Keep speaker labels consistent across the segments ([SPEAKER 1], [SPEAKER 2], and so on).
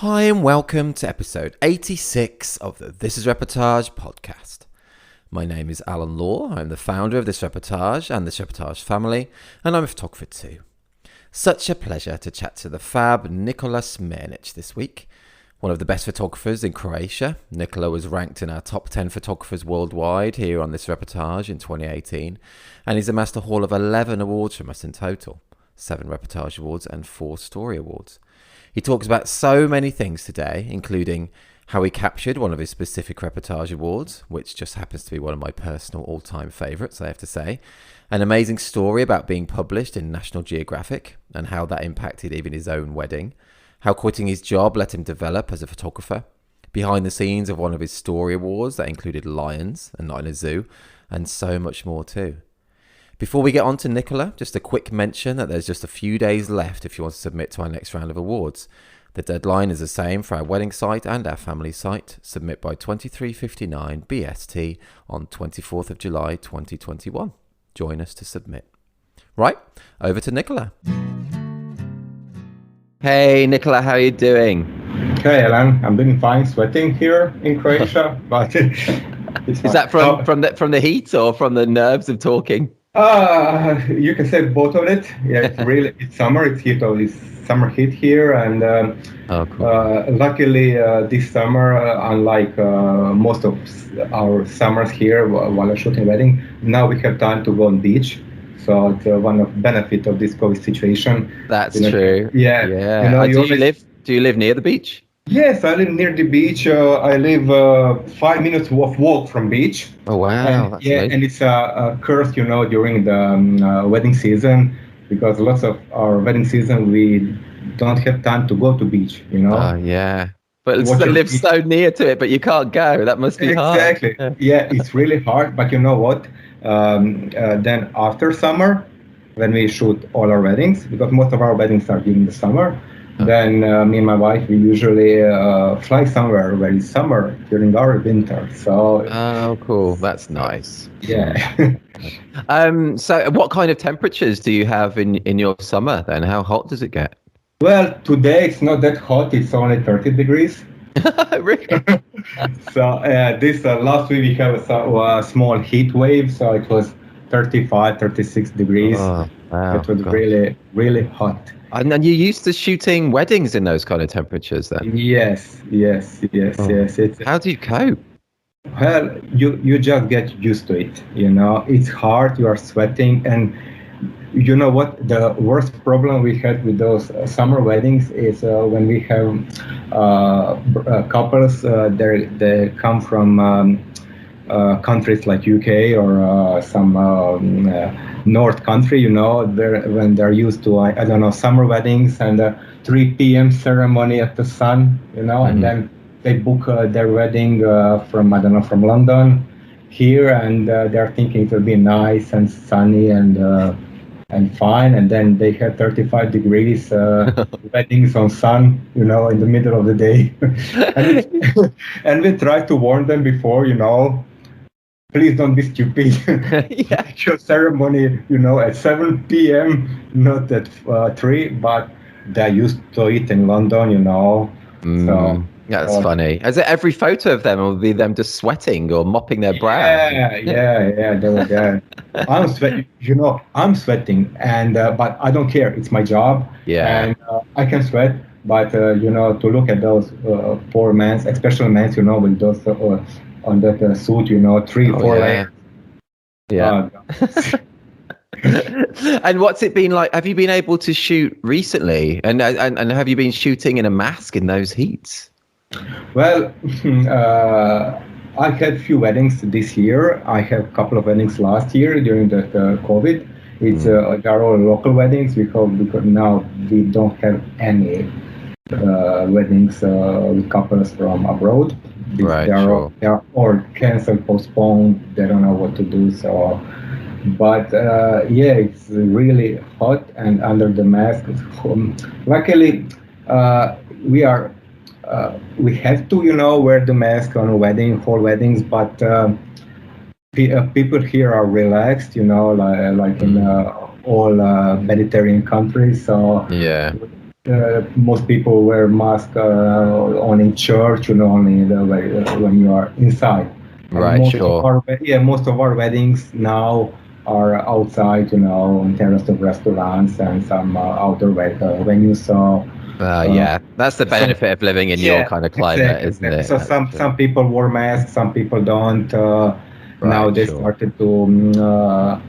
[SPEAKER 1] Hi and welcome to episode 86 of the This is Reportage podcast. My name is Alan Law. I'm the founder of This Reportage and This Reportage family, and I'm a photographer too. Such a pleasure to chat to the fab Nikola Smernic this week. One of the best photographers in Croatia. Nikola was ranked in our top 10 photographers worldwide here on This Reportage in 2018, and he's amassed a haul of 11 awards from us in total. 7 Reportage Awards and 4 Story Awards. He talks about so many things today, including how he captured one of his specific Reportage Awards, which just happens to be one of my personal all-time favourites, I have to say. An amazing story about being published in National Geographic and how that impacted even his own wedding. How quitting his job let him develop as a photographer. Behind the scenes of one of his Story Awards that included lions and not in a zoo, and so much more too. Before we get on to Nikola, just a quick mention that there's just a few days left if you want to submit to our next round of awards. The deadline is the same for our wedding site and our family site. Submit by 23:59 BST on 24th of July 2021. Join us to submit. Right, over to Nikola. Hey Nikola, how are you doing?
[SPEAKER 2] Hey Alan, I'm doing fine, sweating here in Croatia, but
[SPEAKER 1] is that from the heat or from the nerves of talking?
[SPEAKER 2] You can say both of it. Yeah, it's summer. It's summer heat here, and luckily this summer, unlike most of our summers here while I'm shooting wedding, now we have time to go on beach. So it's one of benefit of this COVID situation.
[SPEAKER 1] That's true.
[SPEAKER 2] Yeah.
[SPEAKER 1] Do you live near the beach?
[SPEAKER 2] Yes, I live near the beach. I live 5 minutes of walk from beach.
[SPEAKER 1] Oh wow!
[SPEAKER 2] And it's a curse, during the wedding season, because lots of our wedding season we don't have time to go to beach.
[SPEAKER 1] Oh yeah, but live so near to it, but you can't go. That must be hard.
[SPEAKER 2] Exactly. Yeah, it's really hard. But you know what? Then after summer, when we shoot all our weddings, because most of our weddings are during the summer. Then me and my wife, we usually fly somewhere where it's summer during our winter. So
[SPEAKER 1] oh, cool. That's nice.
[SPEAKER 2] Yeah.
[SPEAKER 1] So what kind of temperatures do you have in your summer then? How hot does it get?
[SPEAKER 2] Well, today it's not that hot. It's only 30 degrees.
[SPEAKER 1] Really?
[SPEAKER 2] So this last week we have a small heat wave. So it was 35, 36 degrees.
[SPEAKER 1] Oh, wow.
[SPEAKER 2] It was really, really hot.
[SPEAKER 1] And then you're used to shooting weddings in those kind of temperatures then?
[SPEAKER 2] Yes.
[SPEAKER 1] How do you cope?
[SPEAKER 2] Well, you just get used to it, It's hard, you are sweating, and you know what? The worst problem we had with those summer weddings is when we have couples, they come from countries like UK or some North country, when they're used to, I don't know, summer weddings and 3 p.m. ceremony at the sun, and then they book their wedding from London here, and they're thinking it will be nice and sunny and fine, and then they have 35 degrees weddings on sun, in the middle of the day. and we try to warn them before, please don't be stupid.
[SPEAKER 1] Yeah.
[SPEAKER 2] Your ceremony, at 7 p.m., not at 3, but they're used to it in London, So
[SPEAKER 1] that's funny. Is it every photo of them will be them just sweating or mopping their brow?
[SPEAKER 2] Yeah. They were there. I'm sweating, I'm sweating, and but I don't care. It's my job.
[SPEAKER 1] Yeah.
[SPEAKER 2] And I can sweat, but to look at those poor men, especially men, with those on that suit, 3-4 layers.
[SPEAKER 1] Yeah. And what's it been like? Have you been able to shoot recently? And have you been shooting in a mask in those heats?
[SPEAKER 2] Well, I had few weddings this year. I have a couple of weddings last year during the COVID. It's they're all local weddings because now we don't have any weddings with couples from abroad. They are all canceled, postponed. They don't know what to do. So, but it's really hot, and under the mask. Luckily, we have to, wear the mask on whole weddings. But people here are relaxed, like in all Mediterranean countries. So
[SPEAKER 1] yeah.
[SPEAKER 2] most people wear masks only in church, only when you are inside. And
[SPEAKER 1] Right, sure.
[SPEAKER 2] most of our weddings now are outside, in terms of restaurants and some outdoor venues. Uh,
[SPEAKER 1] Yeah, that's the
[SPEAKER 2] so
[SPEAKER 1] benefit of living in your
[SPEAKER 2] yeah,
[SPEAKER 1] kind of climate,
[SPEAKER 2] exactly,
[SPEAKER 1] isn't
[SPEAKER 2] exactly.
[SPEAKER 1] it?
[SPEAKER 2] So
[SPEAKER 1] That's true.
[SPEAKER 2] some people wear masks, some people don't. Now
[SPEAKER 1] Right,
[SPEAKER 2] they
[SPEAKER 1] sure.
[SPEAKER 2] started to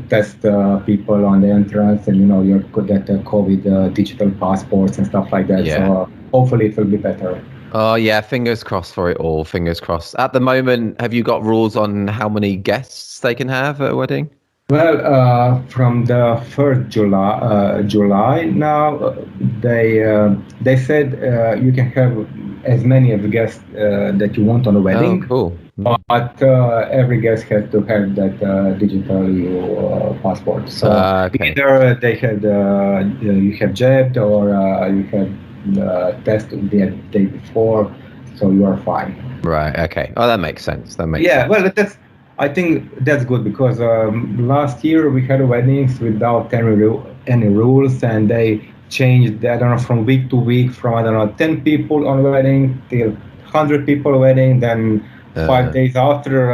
[SPEAKER 2] test people on the entrance, and you could get COVID digital passports and stuff like that.
[SPEAKER 1] Yeah.
[SPEAKER 2] So hopefully it will be better.
[SPEAKER 1] Oh, yeah, fingers crossed for it all. Fingers crossed. At the moment, have you got rules on how many guests they can have at a wedding?
[SPEAKER 2] Well, from the first July now, they said you can have as many of the guests that you want on a
[SPEAKER 1] Oh,
[SPEAKER 2] wedding,
[SPEAKER 1] cool. Mm.
[SPEAKER 2] but every guest has to have that digital passport. So
[SPEAKER 1] Okay.
[SPEAKER 2] either they had you have jabbed or you had test the day before, so you are fine.
[SPEAKER 1] Right. Okay. Oh, that makes sense. That makes
[SPEAKER 2] Yeah,
[SPEAKER 1] sense.
[SPEAKER 2] well, I think that's good because last year we had weddings without any rules, and they changed. I don't know, from week to week, from I don't know 10 people on wedding till 100 people wedding. Then five
[SPEAKER 1] Uh,
[SPEAKER 2] days after,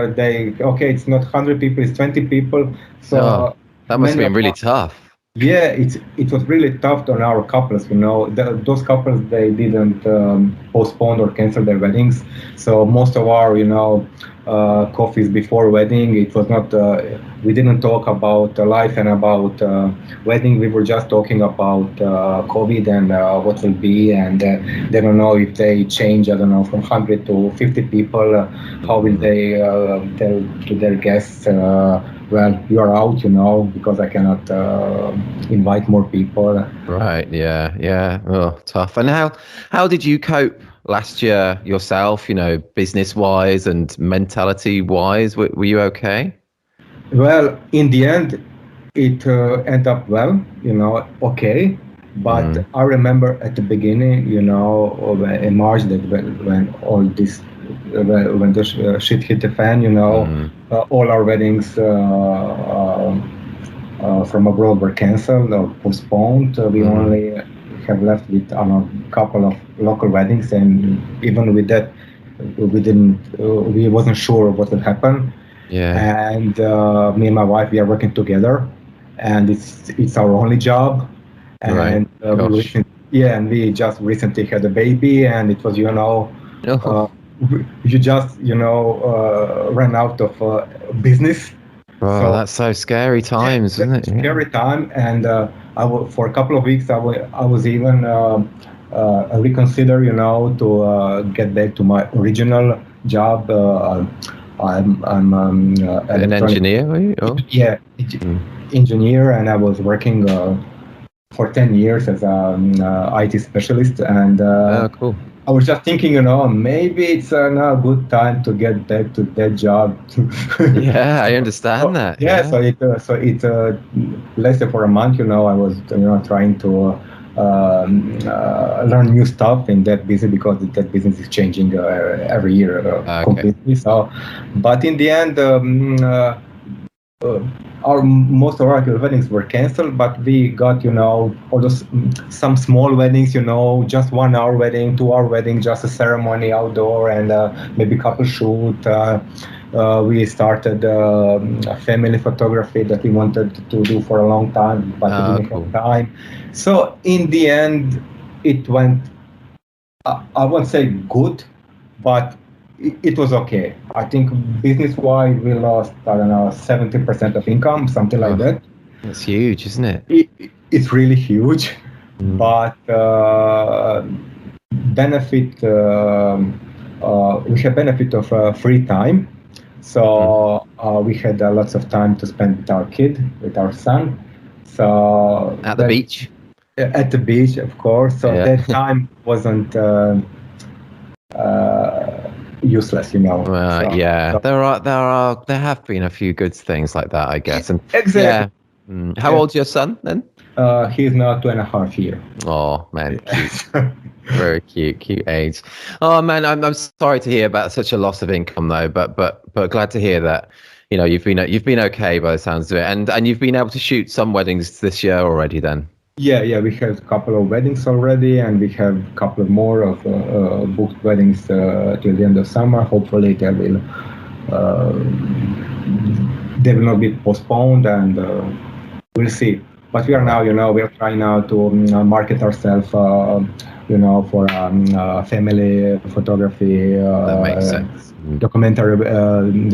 [SPEAKER 2] okay, it's not 100 people, it's 20 people.
[SPEAKER 1] oh,
[SPEAKER 2] So
[SPEAKER 1] that must have
[SPEAKER 2] many
[SPEAKER 1] been
[SPEAKER 2] of
[SPEAKER 1] really tough.
[SPEAKER 2] yeah, it was really tough on our couples. Those couples, they didn't postpone or cancel their weddings. So most of our coffees before wedding, it was not. We didn't talk about life and about wedding. We were just talking about COVID and what will be. And they don't know if they change. I don't know, from 100 to 50 people. How will
[SPEAKER 1] Mm,
[SPEAKER 2] they tell to their guests? Well, you are out, because I cannot invite more people.
[SPEAKER 1] right. Yeah. Yeah. Oh, tough. And how did you cope last year yourself? Business wise and mentality wise, were you okay?
[SPEAKER 2] Well, in the end, it ended up well, okay. But
[SPEAKER 1] Mm,
[SPEAKER 2] I remember at the beginning, in March, that when all this, when the shit hit the fan,
[SPEAKER 1] mm,
[SPEAKER 2] all our weddings from abroad were canceled or postponed. We
[SPEAKER 1] mm,
[SPEAKER 2] only have left with a couple of local weddings, and even with that, we wasn't sure what would happen.
[SPEAKER 1] yeah.
[SPEAKER 2] And me and my wife, we are working together, and it's our only job.
[SPEAKER 1] Right.
[SPEAKER 2] And
[SPEAKER 1] Gosh.
[SPEAKER 2] and we just recently had a baby, and it was uh,
[SPEAKER 1] Oh,
[SPEAKER 2] you just ran out of business.
[SPEAKER 1] oh,
[SPEAKER 2] So
[SPEAKER 1] that's so scary
[SPEAKER 2] yeah,
[SPEAKER 1] times, isn't it?
[SPEAKER 2] that's
[SPEAKER 1] Yeah.
[SPEAKER 2] scary time, and for a couple of weeks I was even reconsider, to get back to my original job. I'm
[SPEAKER 1] An
[SPEAKER 2] electronic,
[SPEAKER 1] engineer, were you? Oh.
[SPEAKER 2] yeah,
[SPEAKER 1] Mm.
[SPEAKER 2] engineer, and I was working for 10 years as an IT specialist, and
[SPEAKER 1] Oh, cool.
[SPEAKER 2] I was just thinking, maybe it's now a good time to get back to that job.
[SPEAKER 1] Yeah, I
[SPEAKER 2] So
[SPEAKER 1] understand that.
[SPEAKER 2] yeah,
[SPEAKER 1] Yeah.
[SPEAKER 2] so it lasted for a month. I was trying to learn new stuff in that business because that business is changing every year
[SPEAKER 1] Okay.
[SPEAKER 2] completely. So, but in the end, uh, our most of our weddings were canceled, but we got all those some small weddings, just 1 hour wedding, 2 hour wedding, just a ceremony outdoor, and maybe couple shoot. We started a family photography that we wanted to do for a long time, but we
[SPEAKER 1] Oh,
[SPEAKER 2] didn't have
[SPEAKER 1] cool.
[SPEAKER 2] time. So in the end, it went, I won't say good, but it was okay. I think business-wise, we lost, I don't know, 70% of income, something like
[SPEAKER 1] Oh,
[SPEAKER 2] that.
[SPEAKER 1] that's huge, isn't it?
[SPEAKER 2] It's really huge,
[SPEAKER 1] Mm.
[SPEAKER 2] but benefit we have benefit of free time.
[SPEAKER 1] Mm.
[SPEAKER 2] So we had lots of time to spend with our kid, with our son. So
[SPEAKER 1] At the
[SPEAKER 2] that
[SPEAKER 1] beach.
[SPEAKER 2] at the beach, of course. So
[SPEAKER 1] Yeah.
[SPEAKER 2] that time wasn't useless,
[SPEAKER 1] Well, yeah.
[SPEAKER 2] So
[SPEAKER 1] There have been a few good things like that, I guess. And
[SPEAKER 2] exactly.
[SPEAKER 1] yeah. Mm. How
[SPEAKER 2] Yeah.
[SPEAKER 1] old's your son then?
[SPEAKER 2] He's now 2.5 years.
[SPEAKER 1] Oh, man, cute. Very cute, cute age. Oh man, I'm sorry to hear about such a loss of income though, but glad to hear that you've been okay by the sounds of it, and you've been able to shoot some weddings this year already. Then.
[SPEAKER 2] Yeah. We have a couple of weddings already, and we have a couple of more of booked weddings till the end of summer. Hopefully, uh, they will not be postponed, and we'll see. But we are now, we are trying now to market ourselves, for family photography,
[SPEAKER 1] That makes sense.
[SPEAKER 2] documentary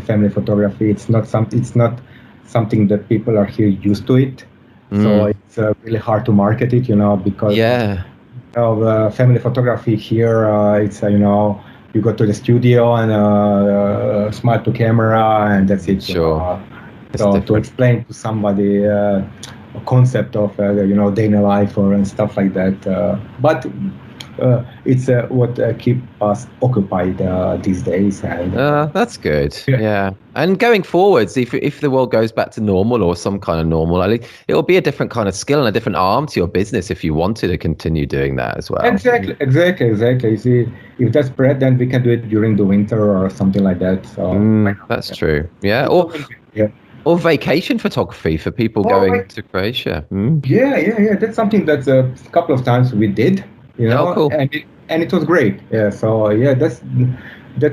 [SPEAKER 2] family photography. It's not something that people are here used to it. So it's really hard to market it, because
[SPEAKER 1] Yeah,
[SPEAKER 2] of family photography here. It's you go to the studio and smile to camera, and that's it.
[SPEAKER 1] sure. It's
[SPEAKER 2] So to
[SPEAKER 1] different.
[SPEAKER 2] explain to somebody a concept of day in a life or and stuff like that, but it's what keep us occupied these days, and
[SPEAKER 1] That's good.
[SPEAKER 2] yeah.
[SPEAKER 1] Yeah. And going forwards, if the world goes back to normal or some kind of normal, I think it'll be a different kind of skill and a different arm to your business if you wanted to continue doing that as well.
[SPEAKER 2] Exactly. You see, if that's spread, then we can do it during the winter or something like that. So why not?
[SPEAKER 1] That's true. Yeah.
[SPEAKER 2] It's always, yeah.
[SPEAKER 1] Or vacation photography for people
[SPEAKER 2] All
[SPEAKER 1] going
[SPEAKER 2] right.
[SPEAKER 1] to Croatia. Mm.
[SPEAKER 2] Yeah. That's something that's a couple of times we did,
[SPEAKER 1] Oh, cool.
[SPEAKER 2] and it was great. Yeah. So yeah, that's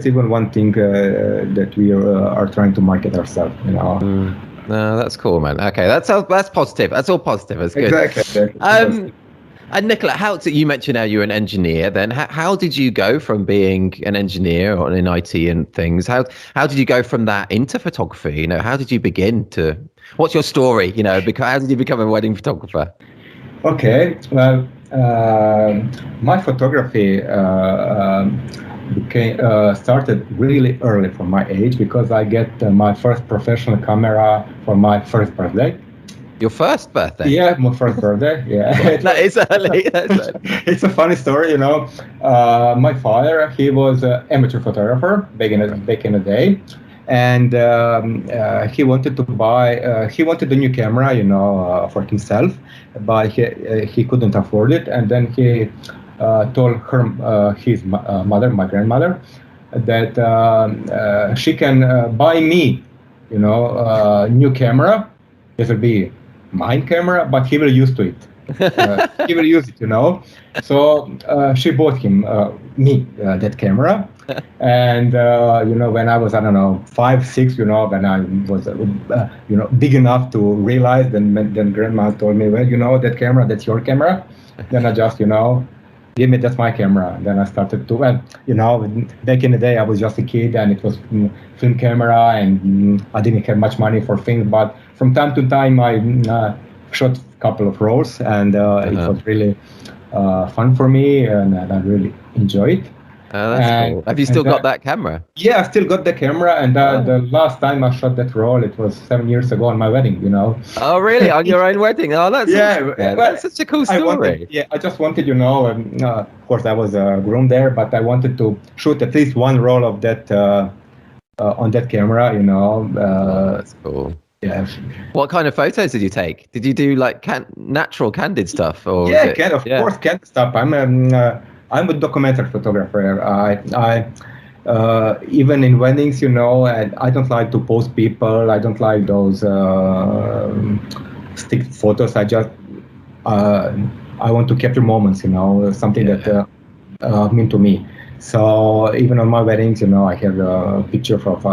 [SPEAKER 2] even one thing that we are trying to market ourselves.
[SPEAKER 1] No, that's cool, man. Okay, that's positive. That's all positive. That's good.
[SPEAKER 2] Exactly.
[SPEAKER 1] And Nicola, you mentioned now you're an engineer. Then how did you go from being an engineer or in IT and things? How did you go from that into photography? How did you begin to? What's your story? Because how did you become a wedding photographer?
[SPEAKER 2] Okay. Well, my photography started really early for my age because I get my first professional camera for my first birthday.
[SPEAKER 1] Your first birthday?
[SPEAKER 2] Yeah, my first birthday. Yeah,
[SPEAKER 1] That is early. That's early.
[SPEAKER 2] it's a funny story. My father, he was an amateur photographer back in the day, and he wanted to buy. He wanted a new camera, for himself, but he couldn't afford it, and then he told his mother, my grandmother, that she can buy me, new camera. It will be mine camera, but he will use to it. He will use it. So she bought me that camera, and when I was, I don't know, 5, 6, when I was big enough to realize, then grandma told me, well, that camera, that's your camera. Then I just give me, that's my camera. Then I started to, and back in the day I was just a kid, and it was film camera, and I didn't have much money for things, but from time to time I shot a couple of rolls, and it was really fun for me, and I really enjoyed it.
[SPEAKER 1] Oh, that's cool. Have you still got that camera?
[SPEAKER 2] Yeah, I still got the camera, and the last time I shot that roll, it was 7 years ago on my wedding.
[SPEAKER 1] Oh, really? On your own wedding? Oh, that's
[SPEAKER 2] Yeah,
[SPEAKER 1] that's such a cool story.
[SPEAKER 2] I just wanted, of course I was a groom there, but I wanted to shoot at least one roll of that on that camera.
[SPEAKER 1] That's cool.
[SPEAKER 2] Yeah.
[SPEAKER 1] What kind of photos did you take? Did you do like natural candid stuff, or
[SPEAKER 2] Yeah, of course, can stop. I'm a documentary photographer. I even in weddings, and I don't like to post people. I don't like those stick photos. I want to capture moments, something that mean to me. So even on my weddings, I have a picture of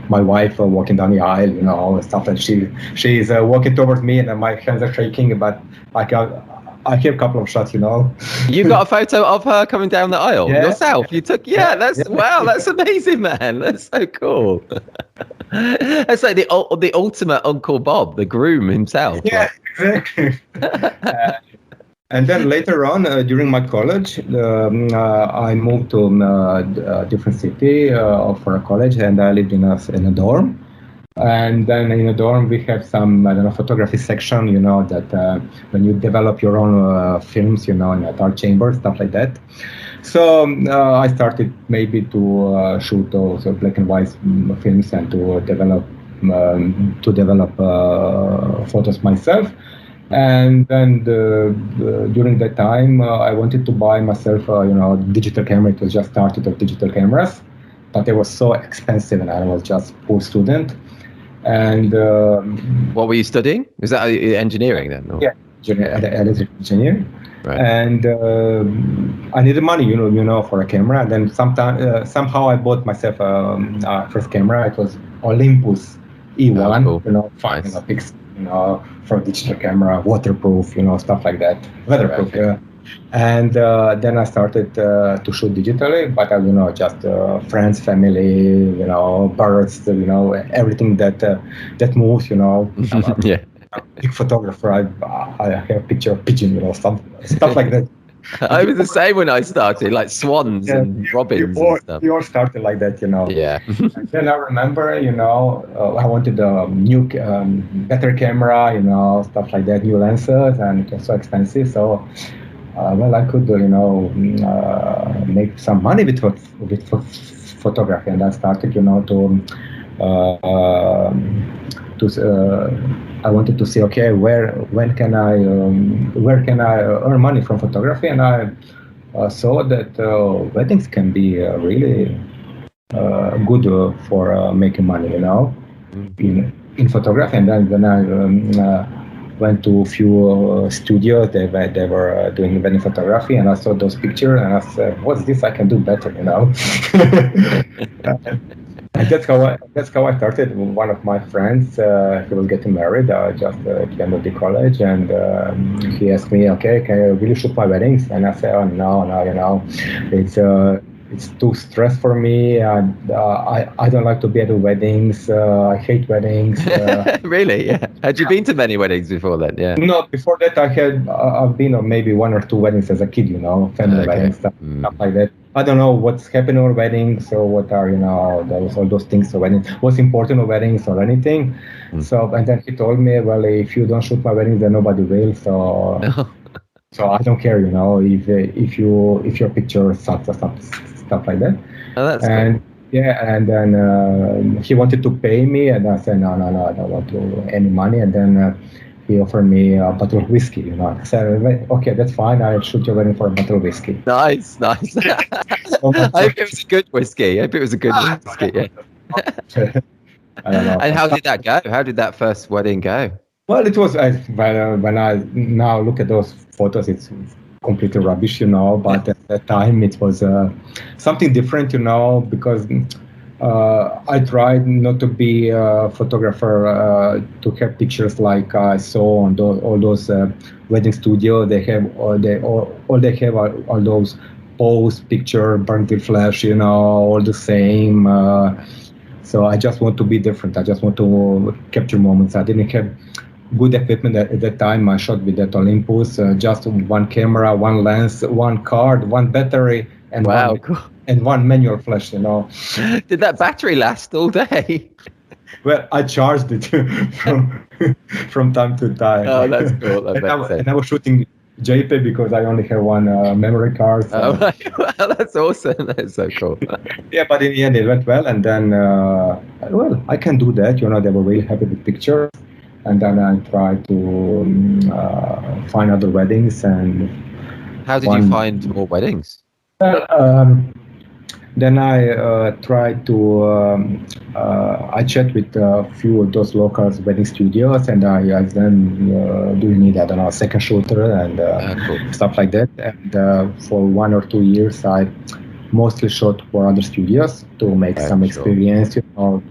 [SPEAKER 2] my wife walking down the aisle, stuff, and she's walking towards me, and my hands are shaking, but I have a couple of shots.
[SPEAKER 1] You got a photo of her coming down the aisle yourself. You took, wow, that's amazing, man. That's so cool. That's like the ultimate Uncle Bob, the groom himself.
[SPEAKER 2] Yeah, exactly. And then later on, during my college, I moved to a different city for a college, and I lived in a dorm. And then in a dorm, we have some, I don't know, photography section, that when you develop your own films, in a dark chamber, stuff like that. So I started maybe to shoot those black and white films and to develop photos myself. And then during that time, I wanted to buy myself, digital camera. It was just started of digital cameras, but they were so expensive, and I was just poor student. And
[SPEAKER 1] what were you studying? Is that engineering then? Or?
[SPEAKER 2] Yeah, electrical engineer.
[SPEAKER 1] Right.
[SPEAKER 2] And I needed money, for a camera. And then somehow I bought myself first camera. It was Olympus E1,
[SPEAKER 1] Oh, cool.
[SPEAKER 2] fine,
[SPEAKER 1] Nice.
[SPEAKER 2] pixel, for digital camera, waterproof, stuff like that, weatherproof.
[SPEAKER 1] Okay.
[SPEAKER 2] And then I started to shoot digitally, but just friends, family, birds, everything that moves.
[SPEAKER 1] Yeah.
[SPEAKER 2] I'm a big photographer. I have a picture of pigeon, stuff like that.
[SPEAKER 1] I was the same when I started, like swans
[SPEAKER 2] Yeah,
[SPEAKER 1] and robins and stuff.
[SPEAKER 2] we all started like that.
[SPEAKER 1] Yeah.
[SPEAKER 2] And then I remember, I wanted a new, better camera, stuff like that, new lenses, and it was so expensive. So, I could, make some money with photography, and I started, uh, to I wanted to see, okay, where can I earn money from photography, and I saw that weddings can be really good for making money, in photography. And then I went to a few studios. They were doing wedding photography, and I saw those pictures, and I said, "What's this? I can do better," And that's how I started. One of my friends, he was getting married just at the end of the college, and he asked me, "Okay, can you really shoot my weddings?" And I said, "Oh no, it's too stress for me. I don't like to be at the weddings. I hate weddings."
[SPEAKER 1] Really? Yeah. Had you been to many weddings before then? Yeah.
[SPEAKER 2] No, before that I've been on maybe one or two weddings as a kid, family
[SPEAKER 1] Okay.
[SPEAKER 2] weddings, stuff like that. I don't know what's happening on weddings or what are, all those things of weddings, what's important of weddings or anything. So, and then he told me, well, if you don't shoot my weddings, then nobody will. So I don't care, if your picture sucks or stuff like that.
[SPEAKER 1] Oh, that's
[SPEAKER 2] And
[SPEAKER 1] cool.
[SPEAKER 2] yeah, and then he wanted to pay me, and I said, no, I don't want any money. And then he offered me a bottle of whiskey. I said, okay, that's fine. I'll shoot your wedding for a bottle of whiskey.
[SPEAKER 1] Nice. I hope it was a good whiskey. I hope it was a good whiskey. Yeah.
[SPEAKER 2] I don't know.
[SPEAKER 1] And how did that go? How did that first wedding go?
[SPEAKER 2] Well, it was when I now look at those photos, it's completely rubbish, But at that time, it was something different, because I tried not to be a photographer to have pictures like I saw on all those wedding studios. They have all they have are all those pose picture, burnt in flesh, all the same. So I just want to be different. I just want to capture moments. I didn't have good equipment at that time. I shot with that Olympus, just one camera, one lens, one card, one battery, and
[SPEAKER 1] Wow, cool.
[SPEAKER 2] one manual flash.
[SPEAKER 1] Did that battery last all day?
[SPEAKER 2] Well, I charged it from time to time.
[SPEAKER 1] Oh, that's cool.
[SPEAKER 2] And I was shooting JPEG because I only have one memory card. So.
[SPEAKER 1] Oh, wow, that's awesome. That's so cool.
[SPEAKER 2] Yeah, but in the end it went well, and then well, I can do that. They were really happy with pictures. And then I tried to find other weddings. And
[SPEAKER 1] how did you find more weddings?
[SPEAKER 2] Well, then I tried to I chat with a few of those local wedding studios, and I asked them, do you need, I don't know, a second shooter and
[SPEAKER 1] cool.
[SPEAKER 2] stuff like that. And for 1 or 2 years, I mostly shot for other studios to make some experience, to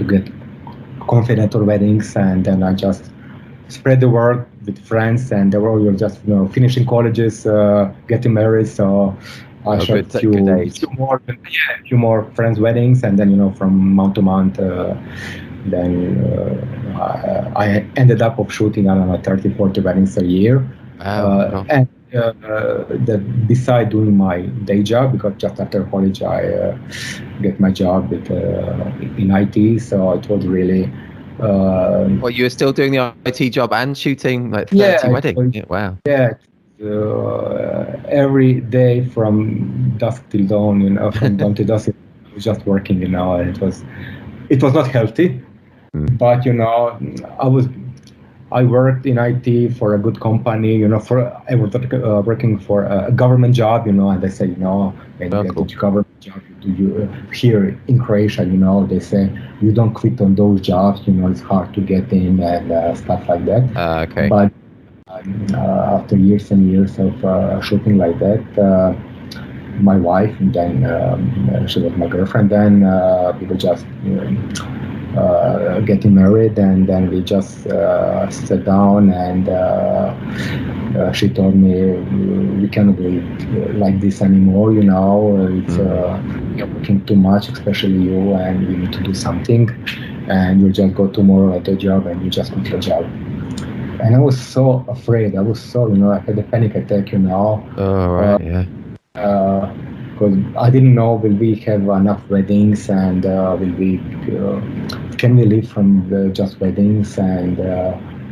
[SPEAKER 2] get confident on weddings. And then I just spread the word with friends, and they were all just finishing colleges, getting married. So I shot a few more friends' weddings, and then from month to month, then I ended up of shooting, I don't know, 30, 40 weddings a year.
[SPEAKER 1] Wow.
[SPEAKER 2] And beside doing my day job, because just after college I get my job in IT, so it was really.
[SPEAKER 1] Well, you were still doing the IT job and shooting like 30 weddings? Wow.
[SPEAKER 2] Yeah. Every day from dusk till dawn, from dawn to dusk, I was just working, and it was not healthy. But I worked in IT for a good company, I was working for a government job, and they say, when you get a government job, here in Croatia, they say you don't quit on those jobs. It's hard to get in and stuff like that.
[SPEAKER 1] Okay.
[SPEAKER 2] But after years and years of shooting like that, my wife, and then she was my girlfriend. Then we were just getting married, and then we just sat down, and she told me we cannot do it like this anymore. It's you're working too much, especially you, and we need to do something. And you just go tomorrow at the job, and you just quit the job. And I was so afraid. I was so, I had a panic attack.
[SPEAKER 1] Oh, right, yeah.
[SPEAKER 2] Because I didn't know will we have enough weddings, and will we can we live from just weddings, and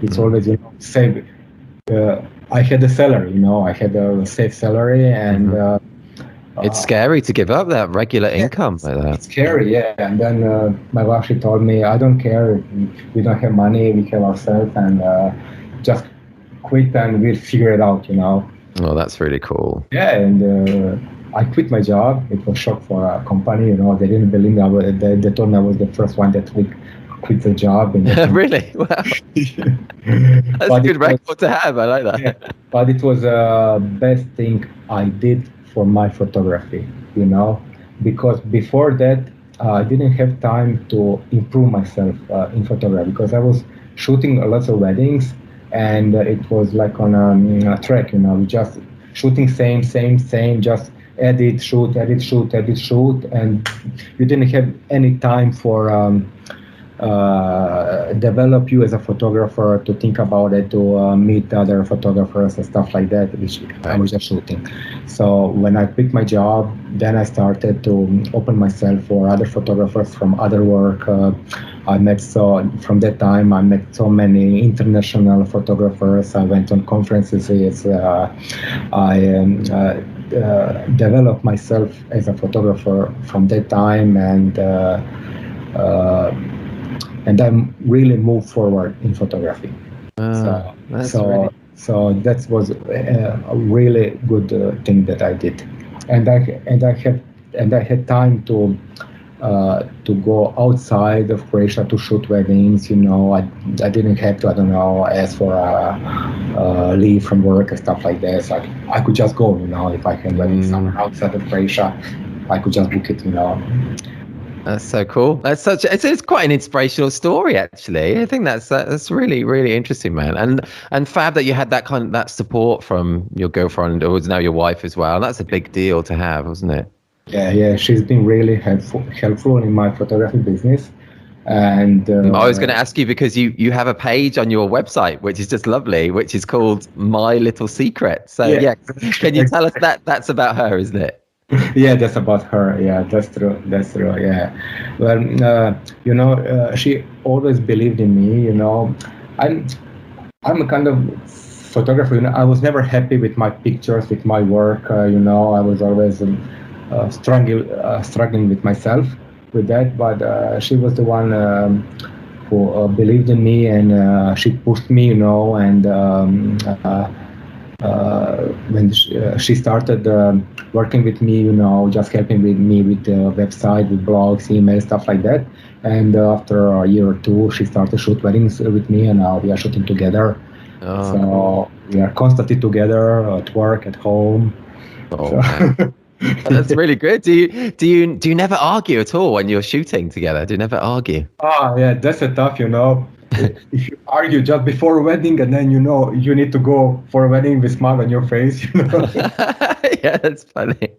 [SPEAKER 2] it's always save. I had a salary, I had a safe salary, and
[SPEAKER 1] it's scary to give up that regular income like that.
[SPEAKER 2] It's scary, yeah. And then my wife, she told me, I don't care, we don't have money, we have ourselves, and just quit and we'll figure it out.
[SPEAKER 1] Oh, that's really cool.
[SPEAKER 2] Yeah, and I quit my job. It was a shock for a company. They didn't believe me. They told me I was the first one that quit the job.
[SPEAKER 1] Really? Wow. That's a good record to have. I like that.
[SPEAKER 2] Yeah, but it was the best thing I did for my photography, because before that I didn't have time to improve myself in photography, because I was shooting lots of weddings, and it was like on a track, just shooting same, just edit, shoot, and you didn't have any time for develop you as a photographer, to think about it, to meet other photographers and stuff like that, which I was just shooting. So when I quit my job, then I started to open myself for other photographers from other work. From that time I met so many international photographers. I went on conferences. I developed myself as a photographer from that time, and I really moved forward in photography. So that was a really good thing that I did, and I had time to go outside of Croatia to shoot weddings. I didn't have to, ask for a leave from work and stuff like that. So I could just go. If I had weddings somewhere outside of Croatia, I could just book it.
[SPEAKER 1] That's so cool. It's quite an inspirational story, actually. I think that's really, really interesting, man. And fab that you had that support from your girlfriend, or now your wife as well. That's a big deal to have, wasn't it?
[SPEAKER 2] Yeah. She's been really helpful in my photography business. And
[SPEAKER 1] I was going to ask you, because you have a page on your website, which is just lovely, which is called My Little Secret. So yeah, can you tell us that's about her, isn't it?
[SPEAKER 2] Yeah, that's about her. Yeah, that's true. Yeah. Well, she always believed in me. I'm a kind of photographer. I was never happy with my pictures, with my work. I was always struggling with myself with that. But she was the one who believed in me, and she pushed me. And when she started working with me, just helping with me with the website, with blogs, emails, stuff like that. And after a year or two, she started to shoot weddings with me, and now we are shooting together.
[SPEAKER 1] Oh,
[SPEAKER 2] so
[SPEAKER 1] cool.
[SPEAKER 2] We are constantly together at work, at home.
[SPEAKER 1] That's really good. Do you never argue at all when you're shooting together? Do you never argue?
[SPEAKER 2] Oh yeah, that's a tough. If you argue just before a wedding, and then you need to go for a wedding with smile on your face.
[SPEAKER 1] Yeah, that's funny.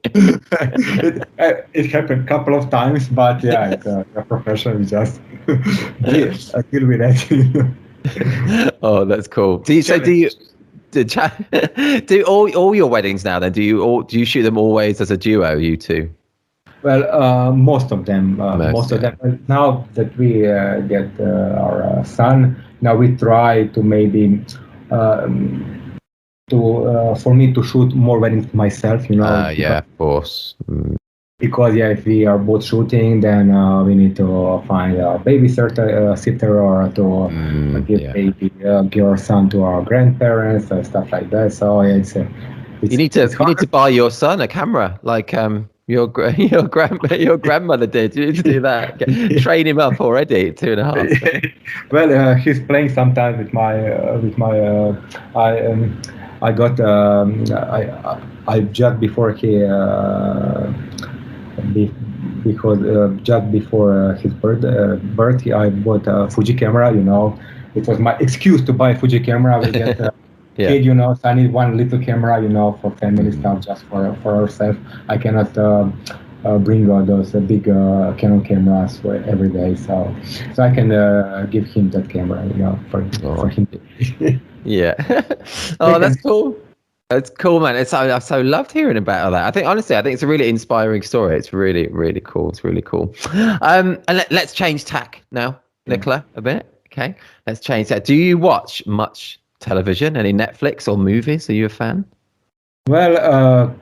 [SPEAKER 2] It happened a couple of times, but yeah, it's a professional. We just deal with that.
[SPEAKER 1] Oh, that's cool. Do all your weddings now then? Do you shoot them always as a duo, you two?
[SPEAKER 2] Well, most of them. Most of them. Now that we get our son, now we try to maybe for me to shoot more weddings myself.
[SPEAKER 1] Yeah, of course.
[SPEAKER 2] Because if we are both shooting, then we need to find a babysitter or to give our son to our grandparents and stuff like that. So you need to
[SPEAKER 1] buy your son a camera, like your grandmother did. You need to do that. Train him up already. 2.5.
[SPEAKER 2] Well, he's playing sometimes I got I just before he be, because just before his birth, I bought a Fuji camera. It was my excuse to buy a Fuji camera. We get kid, so I need one little camera, for family stuff, just for ourselves. I cannot bring those big Canon cameras for every day, so I can give him that camera, for him.
[SPEAKER 1] Yeah. Oh, that's cool. That's cool, man. I've so loved hearing about that. I think it's a really inspiring story. It's really, really cool. It's really cool. And let's change tack now, Nikola, a bit. Okay, let's change that. Do you watch much television? Any Netflix or movies? Are you a fan?
[SPEAKER 2] Well,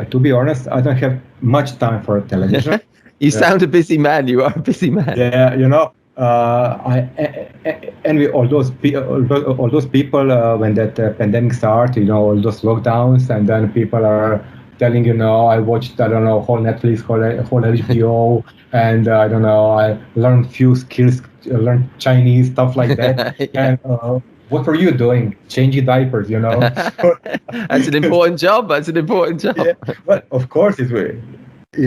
[SPEAKER 2] to be honest, I don't have much time for television.
[SPEAKER 1] You sound a busy man. You are a busy man.
[SPEAKER 2] Yeah, I envy all those people when that pandemic started. All those lockdowns, and then people are telling, I watched, I don't know, whole Netflix, whole HBO, and I don't know, I learned few skills, learned Chinese, stuff like that.
[SPEAKER 1] Yeah.
[SPEAKER 2] And what were you doing? Changing diapers,
[SPEAKER 1] That's an important job.
[SPEAKER 2] Yeah, but of course it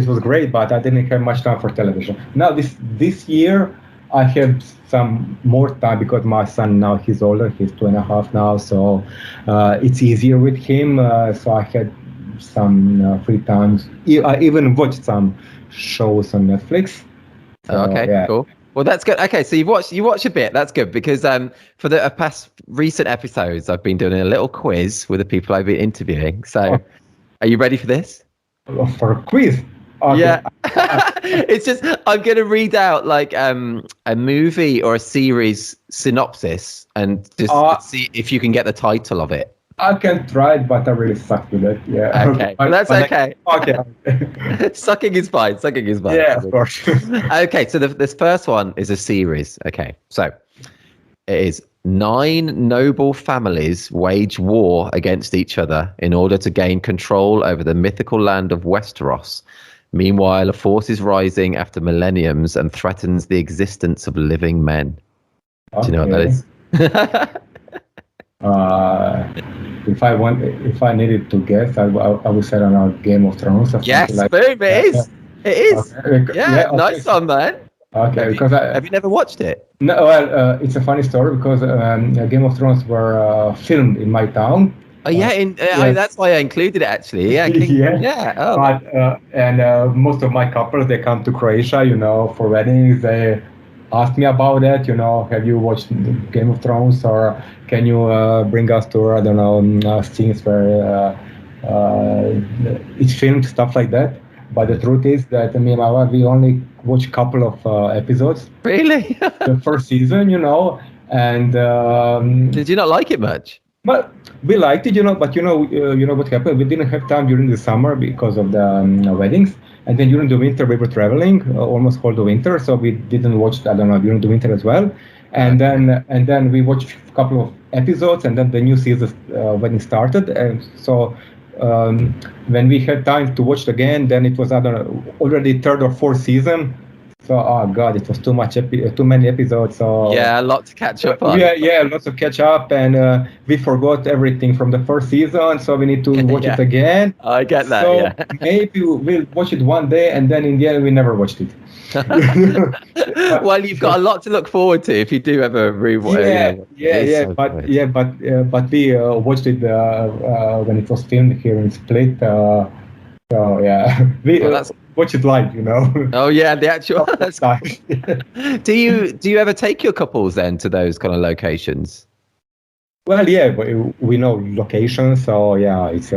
[SPEAKER 2] was great, but I didn't have much time for television. Now this year I have some more time because my son now, he's older, he's 2.5 now, so it's easier with him. So I had some free times. I even watched some shows on Netflix. So,
[SPEAKER 1] cool. Well, that's good. Okay, so you watch a bit. That's good because for the past recent episodes, I've been doing a little quiz with the people I've been interviewing. So, are you ready for this?
[SPEAKER 2] For a quiz? Okay.
[SPEAKER 1] Yeah. It's just I'm going to read out like a movie or a series synopsis and just see if you can get the title of it.
[SPEAKER 2] I can try it, but I really suck with it. Yeah.
[SPEAKER 1] Okay. Well, that's okay.
[SPEAKER 2] Okay.
[SPEAKER 1] Sucking is fine.
[SPEAKER 2] Yeah, of course.
[SPEAKER 1] Okay. So this first one is a series. Okay. So it is 9 noble families wage war against each other in order to gain control over the mythical land of Westeros. Meanwhile, a force is rising after millenniums and threatens the existence of living men. Do you know what that is?
[SPEAKER 2] If I needed to guess, I would say, I don't know, Game of Thrones. Or
[SPEAKER 1] yes,
[SPEAKER 2] like
[SPEAKER 1] boom, it is. It is.
[SPEAKER 2] Okay.
[SPEAKER 1] Yeah, nice one, man.
[SPEAKER 2] Okay,
[SPEAKER 1] have you never watched it?
[SPEAKER 2] No, well, it's a funny story because Game of Thrones were filmed in my town.
[SPEAKER 1] Oh yeah, that's why I included it actually. Yeah, yeah. Oh.
[SPEAKER 2] But and most of my couples, they come to Croatia, for weddings. They ask me about that. Have you watched Game of Thrones, or can you bring us to, I don't know, scenes where it's filmed, stuff like that. But the truth is that me and my wife, we only watched a couple of episodes.
[SPEAKER 1] Really?
[SPEAKER 2] The first season, and
[SPEAKER 1] did you not like it much?
[SPEAKER 2] But we liked it, but what happened? We didn't have time during the summer because of the weddings, and then during the winter we were traveling almost all the winter, so we didn't watch, I don't know, during the winter as well. And then we watched a couple of episodes, and then the new season when it started, and so when we had time to watch it again, then it was, I don't know, already third or fourth season. So, oh God, it was too many episodes. So
[SPEAKER 1] yeah, a lot to catch up on.
[SPEAKER 2] Yeah, lots to catch up, and we forgot everything from the first season, so we need to watch it again.
[SPEAKER 1] I get that.
[SPEAKER 2] So maybe we'll watch it one day, and then in the end, we never watched it.
[SPEAKER 1] Well, you've got a lot to look forward to if you do ever rewatch.
[SPEAKER 2] But we watched it when it was filmed here in Split. So yeah, we watch it live,
[SPEAKER 1] Oh yeah, the actual. That's do you ever take your couples then to those kind of locations?
[SPEAKER 2] Well, yeah, we know locations, so yeah, it's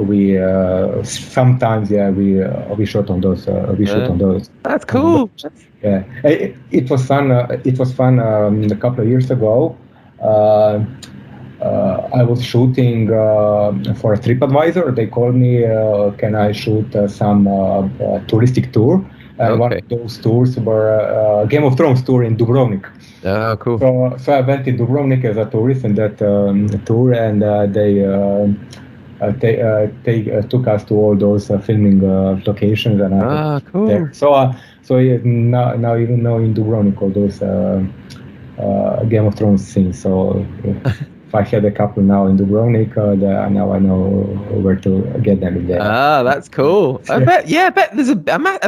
[SPEAKER 2] we sometimes we shot on those. Shot on those.
[SPEAKER 1] That's cool.
[SPEAKER 2] Yeah, it was fun. It was fun a couple of years ago. I was shooting for a TripAdvisor. They called me, can I shoot some touristic tour? And one of those tours were Game of Thrones tour in Dubrovnik.
[SPEAKER 1] Oh, cool.
[SPEAKER 2] So I went in Dubrovnik as a tourist in that tour, and they took us to all those filming locations, and
[SPEAKER 1] Cool.
[SPEAKER 2] there. So yeah, now even now in Dubrovnik, all those Game of Thrones scenes. So if I had a couple now in Dubrovnik, now I know where to get them. There.
[SPEAKER 1] That's cool. I bet there's I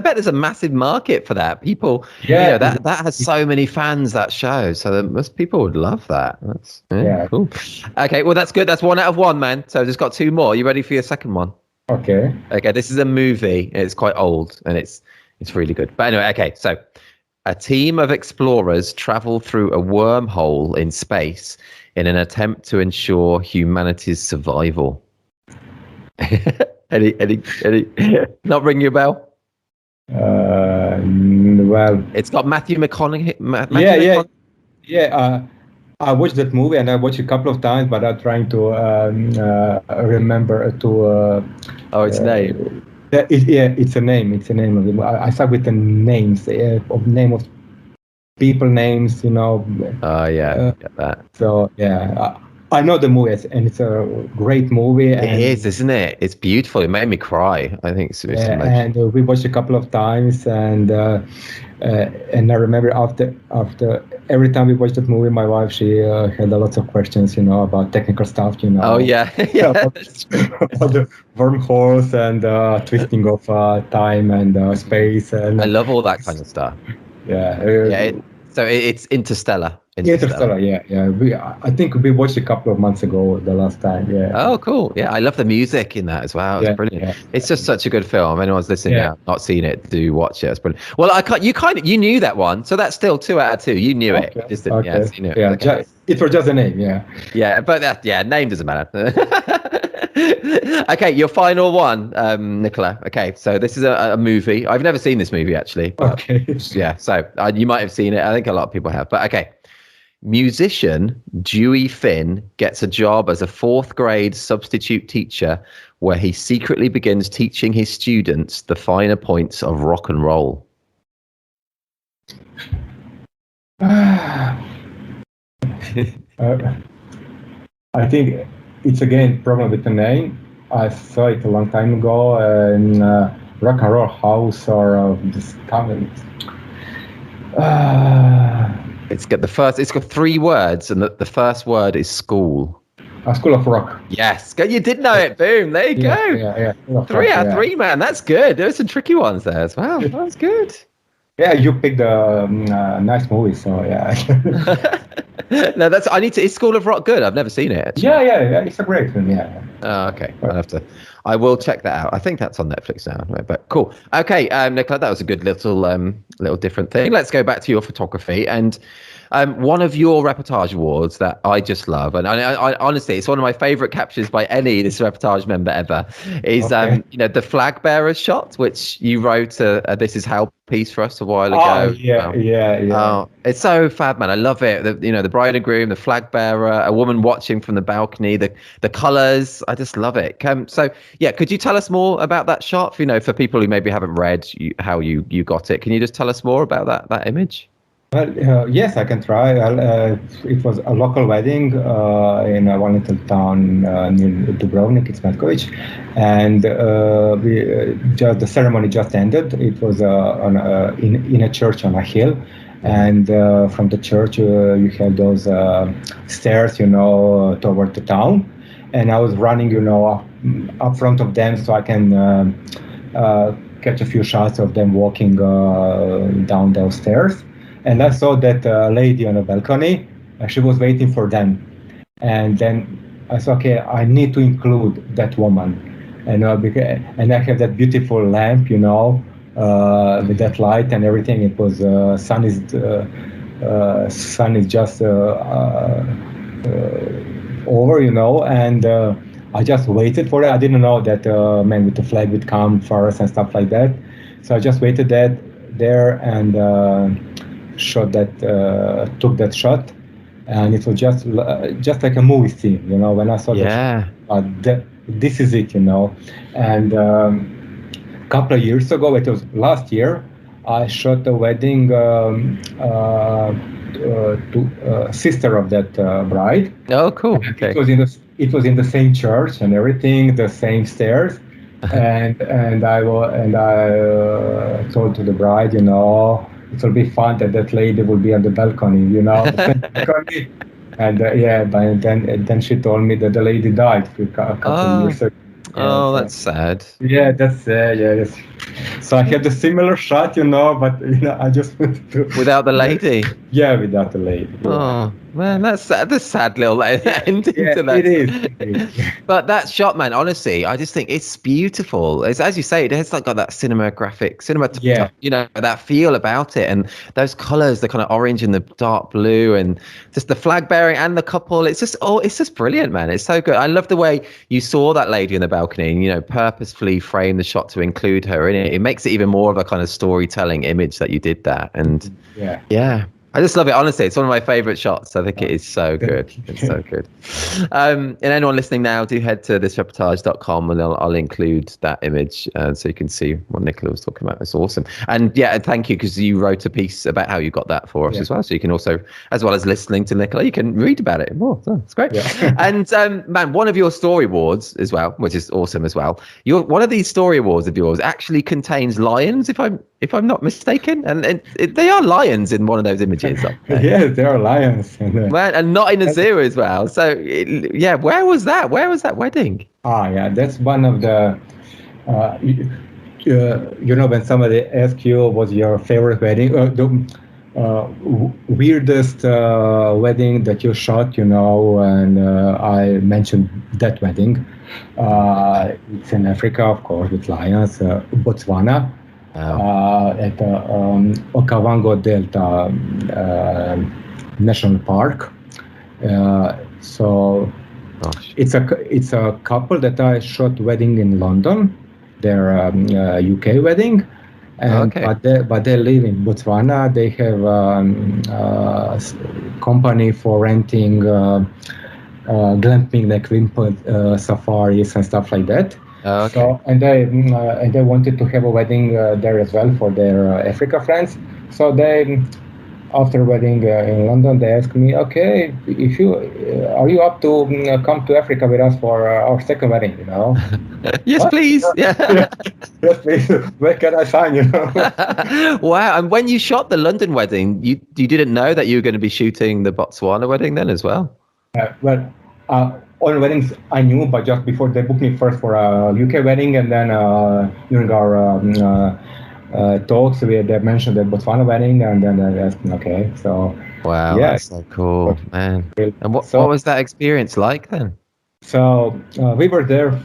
[SPEAKER 1] bet there's a massive market for that. People, that has so many fans, that show. So most people would love that. That's cool. Okay, well that's good. That's 1 out of 1, man. So I've just got 2 more. You ready for your second one?
[SPEAKER 2] Okay.
[SPEAKER 1] Okay, this is a movie. It's quite old and it's really good. But anyway, okay, so a team of explorers travel through a wormhole in space in an attempt to ensure humanity's survival. Any not ring your bell?
[SPEAKER 2] Well,
[SPEAKER 1] it's got Matthew McConaughey.
[SPEAKER 2] I watched that movie and I watched it a couple of times, but I'm trying to remember to.
[SPEAKER 1] Its name.
[SPEAKER 2] It's a name. It's a name of the movie. I start with the names of people names.
[SPEAKER 1] Get that.
[SPEAKER 2] So I know the movie, and it's a great movie.
[SPEAKER 1] It is, isn't it? It's beautiful. It made me cry. I think it's
[SPEAKER 2] and we watched a couple of times, and I remember after every time we watched that movie, my wife, she had a lot of questions, about technical stuff,
[SPEAKER 1] Oh yeah,
[SPEAKER 2] about the wormholes and twisting of time and space. And
[SPEAKER 1] I love all that kind of stuff. So it's Interstellar.
[SPEAKER 2] Interstellar, I think we watched a couple of months ago the last time.
[SPEAKER 1] Oh, cool. I love the music in that as well. It's brilliant. It's just such a good film. If anyone's listening now, not seen it, do watch it. It's brilliant. Well, you knew that one, so that's still 2 out of 2. You knew it. Just didn't, so you knew it.
[SPEAKER 2] It was just a name.
[SPEAKER 1] But name doesn't matter. Okay, your final one, Nikola. Okay, so this is a movie. I've never seen this movie actually.
[SPEAKER 2] Okay.
[SPEAKER 1] So you might have seen it. I think a lot of people have. But okay. Musician Dewey Finn gets a job as a 4th grade substitute teacher where he secretly begins teaching his students the finer points of rock and roll.
[SPEAKER 2] I think it's again problem with the name. I saw it a long time ago in Rock and Roll House or this kind
[SPEAKER 1] It's got 3 words, and the first word is school.
[SPEAKER 2] School of Rock.
[SPEAKER 1] Yes, you did know it. Boom, there you go.
[SPEAKER 2] Yeah.
[SPEAKER 1] 3 out of 3, man. That's good. There's some tricky ones there as well. That's good.
[SPEAKER 2] Yeah, you picked a nice movie, so yeah.
[SPEAKER 1] No, is School of Rock good? I've never seen it. Actually.
[SPEAKER 2] Yeah, it's a great film. Yeah.
[SPEAKER 1] Oh, okay. I will check that out. I think that's on Netflix now. Right, but cool. Okay, Nicola, that was a good little different thing. Let's go back to your photography and one of your Reportage Awards that I just love, and I honestly, it's one of my favorite captures by any This Reportage member ever. Is the flag bearer shot, which you wrote This Is How piece for us a while ago. Oh, it's so fab, man. I love it. The bride and groom, the flag bearer, a woman watching from the balcony, the colors. I just love it. Could you tell us more about that shot? For people who maybe haven't read how you got it, can you just tell us more about that image?
[SPEAKER 2] Well, yes, I can try. It was a local wedding in one little town near Dubrovnik, it's Metkovic, and the ceremony just ended. It was in a church on a hill, and from the church you have those stairs, toward the town, and I was running, up front of them so I can catch a few shots of them walking down those stairs. And I saw that lady on a balcony. She was waiting for them. And then I said, okay, I need to include that woman. And I have that beautiful lamp, with that light and everything. It was sun is just over, and I just waited for it. I didn't know that man with the flag would come for us and stuff like that. So I just waited there and took that shot, and it was just like a movie scene, when I saw that this is it, and a couple of years ago, it was last year, I shot a wedding to sister of that bride.
[SPEAKER 1] Oh, cool. Okay.
[SPEAKER 2] it was in the same church and everything, the same stairs. And I told to the bride, it will be fun that lady will be on the balcony, balcony. And then she told me that the lady died a couple of years ago.
[SPEAKER 1] Oh, that's sad.
[SPEAKER 2] Yeah, that's yes. So I had a similar shot, but I just wanted to
[SPEAKER 1] without the lady.
[SPEAKER 2] Yeah, without the lady. Yeah.
[SPEAKER 1] Oh man, that's sad. The sad little ending to that.
[SPEAKER 2] It is.
[SPEAKER 1] But that shot, man, honestly, I just think it's beautiful. It's, as you say, it has like got that that feel about it, and those colors, the kind of orange and the dark blue, and just the flag bearing and the couple. It's just brilliant, man. It's so good. I love the way you saw that lady in the balcony, and purposefully framed the shot to include her in it. It makes it even more of a kind of storytelling image that you did that, and yeah. I just love it. Honestly, it's one of my favorite shots. I think it is so good. It's so good. And anyone listening now, do head to thisreportage.com and I'll include that image so you can see what Nikola was talking about. It's awesome. And thank you, because you wrote a piece about how you got that for us as well. So you can also, as well as listening to Nikola, you can read about it more. So it's great. Yeah. And man, one of your story awards as well, which is awesome as well. One of these story awards of yours actually contains lions, if I'm not mistaken, and they are lions in one of those images.
[SPEAKER 2] Yes, there are lions.
[SPEAKER 1] And not in a zoo as well. So, where was that? Where was that wedding?
[SPEAKER 2] That's one of the, when somebody asks you what's your favorite wedding, the weirdest wedding that you shot, and I mentioned that wedding. It's in Africa, of course, with lions, Botswana. At the Okavango Delta National Park. It's a couple that I shot wedding in London. They're UK wedding, but they live in Botswana. They have company for renting glamping equipment, safaris and stuff like that.
[SPEAKER 1] Okay.
[SPEAKER 2] So and they wanted to have a wedding there as well for their Africa friends. So they, after wedding in London, they asked me, okay, are you up to come to Africa with us for our second wedding?
[SPEAKER 1] Yes, please. Yeah.
[SPEAKER 2] Yes, please. Where can I sign?
[SPEAKER 1] Wow. And when you shot the London wedding, you didn't know that you were going to be shooting the Botswana wedding then as well?
[SPEAKER 2] All weddings I knew, but just before they booked me first for a UK wedding, and then during our talks, they mentioned the Botswana wedding, and then they asked me, okay, so.
[SPEAKER 1] Wow, that's so cool, man. And what was that experience like then?
[SPEAKER 2] So we were there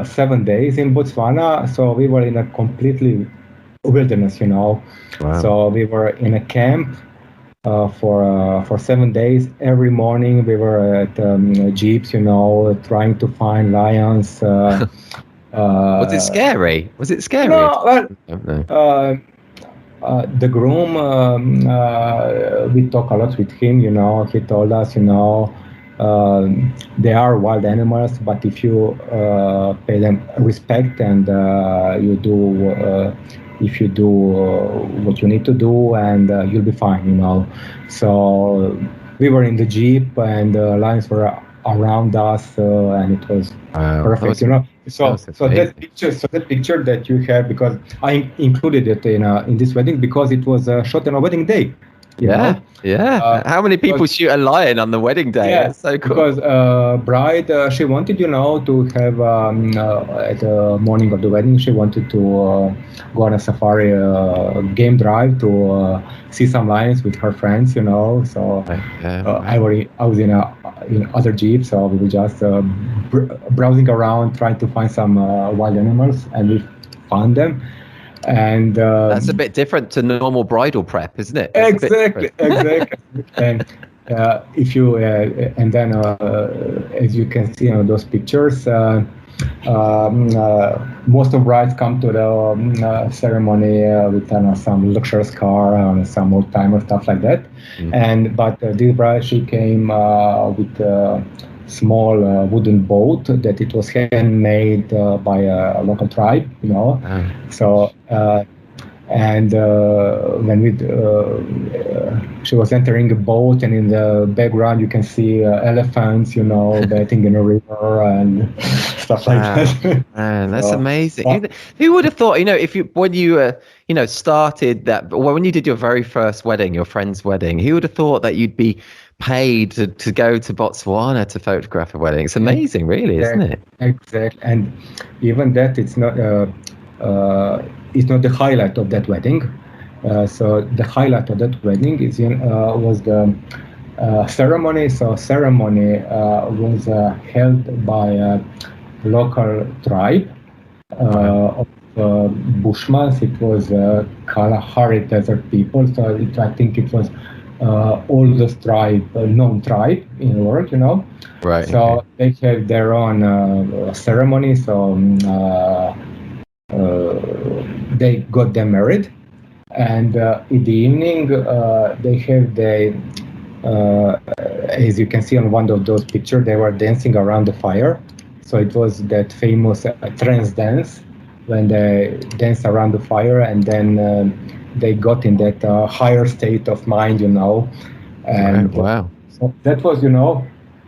[SPEAKER 2] 7 days in Botswana, so we were in a completely wilderness, Wow. So we were in a camp. For 7 days, every morning we were at jeeps, trying to find lions.
[SPEAKER 1] Was it scary?
[SPEAKER 2] No, the groom, we talk a lot with him. He told us, they are wild animals, but if you pay them respect and if you do what you need to do, and you'll be fine, So we were in the jeep, and the lions were around us, and it was perfect, So that picture that you have, because I included it in this wedding because it was shot on a wedding day.
[SPEAKER 1] Yeah. How many people shoot a lion on the wedding day?
[SPEAKER 2] Yeah,
[SPEAKER 1] that's so cool.
[SPEAKER 2] Because bride, she wanted, to have at the morning of the wedding, she wanted to go on a safari game drive to see some lions with her friends, So I was in other jeep, so we were just browsing around, trying to find some wild animals, and we found them. And
[SPEAKER 1] that's a bit different to normal bridal prep, isn't it?
[SPEAKER 2] Exactly. And if you and then as you can see on those pictures, most of brides come to the ceremony with some luxurious car, some old timer stuff like that. Mm-hmm. But this bride, she came with a small wooden boat that it was handmade by a local tribe, So And when she was entering a boat, and in the background you can see elephants, bathing in a river and stuff like that.
[SPEAKER 1] Man, that's
[SPEAKER 2] So,
[SPEAKER 1] amazing. Who would have thought, if you, when you, started that, well, when you did your very first wedding, your friend's wedding, who would have thought that you'd be paid to go to Botswana to photograph a wedding? It's amazing, really, isn't it?
[SPEAKER 2] Exactly. And even that, it's not the highlight of that wedding. So the highlight of that wedding was the ceremony. So ceremony was held by a local tribe of Bushmans. It was Kalahari Desert people. So I think it was oldest tribe, known tribe in the world.
[SPEAKER 1] Right.
[SPEAKER 2] So they have their own ceremony. So they got them married, and in the evening they have as you can see on one of those pictures, they were dancing around the fire. So it was that famous trance dance when they danced around the fire, and then they got in that higher state of mind, And
[SPEAKER 1] right, wow.
[SPEAKER 2] So that was,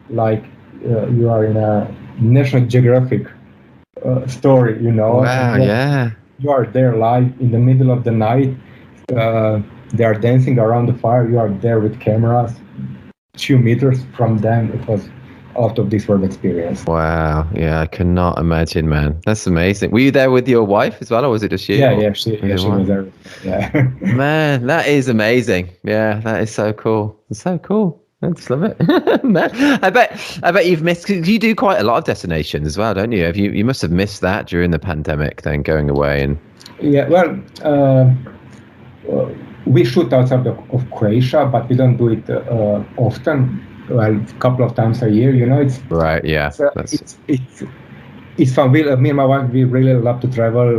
[SPEAKER 2] like you are in a National Geographic story,
[SPEAKER 1] Wow, yeah.
[SPEAKER 2] You are there live in the middle of the night. They are dancing around the fire. You are there with cameras, 2 meters from them. It was out of this world experience.
[SPEAKER 1] Wow. Yeah, I cannot imagine, man. That's amazing. Were you there with your wife as well, or was it just you?
[SPEAKER 2] Yeah, she was there. Yeah.
[SPEAKER 1] Man, that is amazing. Yeah, that is so cool. It's so cool. I just love it. Man, I bet you've missed, cause you do quite a lot of destinations as well, don't you? You must have missed that during the pandemic, then going away and.
[SPEAKER 2] Yeah, we shoot outside of Croatia, but we don't do it often. Well, a couple of times a year, It's
[SPEAKER 1] right. Yeah,
[SPEAKER 2] it's fun. Me and my wife, we really love to travel.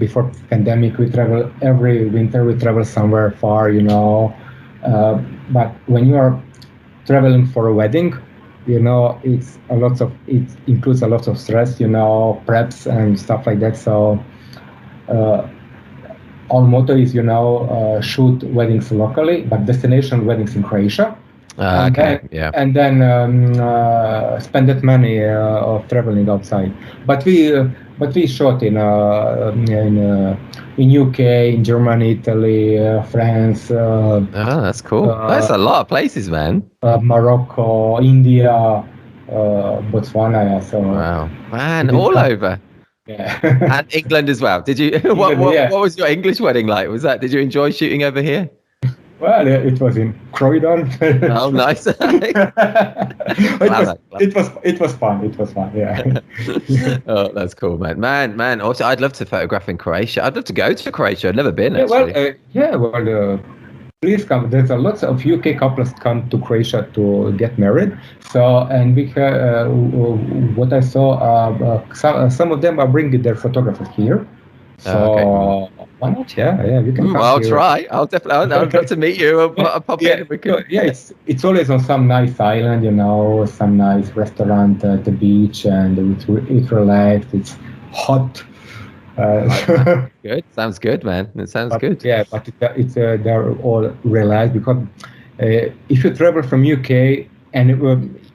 [SPEAKER 2] Before pandemic, we travel every winter. We travel somewhere far, But when you are traveling for a wedding, it includes a lot of stress, preps and stuff like that. So our motto is, shoot weddings locally, but destination weddings in Croatia.
[SPEAKER 1] Okay.
[SPEAKER 2] And then spend that money of traveling outside. But we shot in UK, in Germany, Italy, France.
[SPEAKER 1] That's cool. That's a lot of places, man.
[SPEAKER 2] Morocco, India, Botswana. Yeah, so
[SPEAKER 1] wow, man, all over.
[SPEAKER 2] Yeah.
[SPEAKER 1] And England as well. Did you? What was your English wedding like? Did you enjoy shooting over here?
[SPEAKER 2] Well, it was in Croydon.
[SPEAKER 1] Oh, nice.
[SPEAKER 2] It was fun. It was fun. Yeah.
[SPEAKER 1] Oh, that's cool, man. Man. Also, I'd love to photograph in Croatia. I'd love to go to Croatia. I've never been. Actually.
[SPEAKER 2] Please come. There's a lots of UK couples come to Croatia to get married. So, and we what I saw, some of them are bringing their photographers here. So why not? Yeah, you can.
[SPEAKER 1] I'll try. I'll definitely. I'd love to meet you. I'll pop in.
[SPEAKER 2] It's always on some nice island, some nice restaurant at the beach, and it's relaxed. It's hot.
[SPEAKER 1] Good. Sounds good, man. It sounds good.
[SPEAKER 2] Yeah, but it's they're all relaxed because if you travel from UK and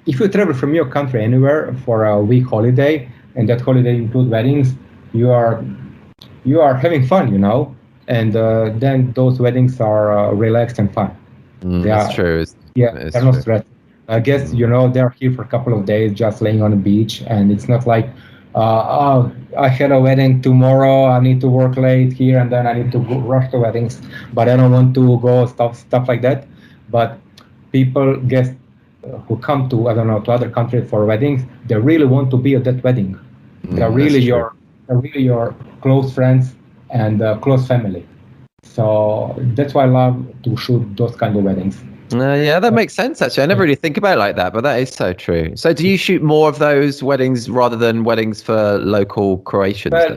[SPEAKER 2] if you travel from your country anywhere for a week holiday, and that holiday includes weddings, you are having fun, and then those weddings are relaxed and fun.
[SPEAKER 1] That's true.
[SPEAKER 2] They're not stressed. I guess, they're here for a couple of days just laying on the beach, and it's not like, I had a wedding tomorrow, I need to work late here, and then I need to rush to weddings, but I don't want to go, stuff like that. But people, guests who come to, to other countries for weddings, they really want to be at that wedding. They're really your close friends and close family. So that's why I love to shoot those kind of weddings.
[SPEAKER 1] Yeah, that makes sense, actually. I never really think about it like that, but that is so true. So do you shoot more of those weddings rather than weddings for local Croatians?
[SPEAKER 2] Well,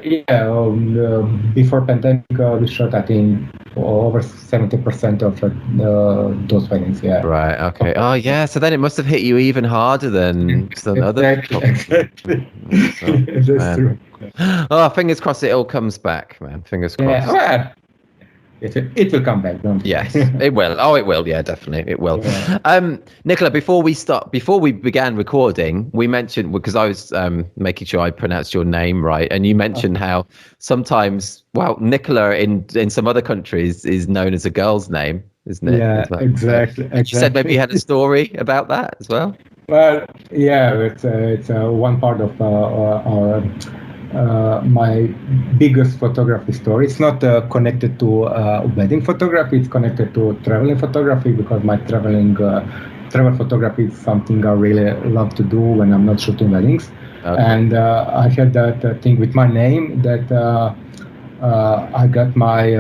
[SPEAKER 2] before pandemic, we shot, I think, over 70% of those weddings, yeah.
[SPEAKER 1] Right, okay. Oh, yeah, so then it must have hit you even harder than some other...
[SPEAKER 2] Exactly. That's true.
[SPEAKER 1] Oh, fingers crossed it all comes back, man. Fingers crossed.
[SPEAKER 2] Yeah, it will come back. Don't
[SPEAKER 1] Yes, it will. Oh, it will. Yeah, definitely, it will.
[SPEAKER 2] Yeah.
[SPEAKER 1] Nicola, before we began recording, we mentioned, because I was making sure I pronounced your name right, and you mentioned how sometimes, well, Nicola in some other countries is known as a girl's name, isn't it?
[SPEAKER 2] Yeah,
[SPEAKER 1] As well.
[SPEAKER 2] exactly,
[SPEAKER 1] And you said maybe you had a story about that as well.
[SPEAKER 2] Well, yeah, it's one part of our my biggest photography story. It's not connected to wedding photography. It's connected to traveling photography because my travel photography is something I really love to do when I'm not shooting weddings.
[SPEAKER 1] Okay.
[SPEAKER 2] And I had that thing with my name that I got my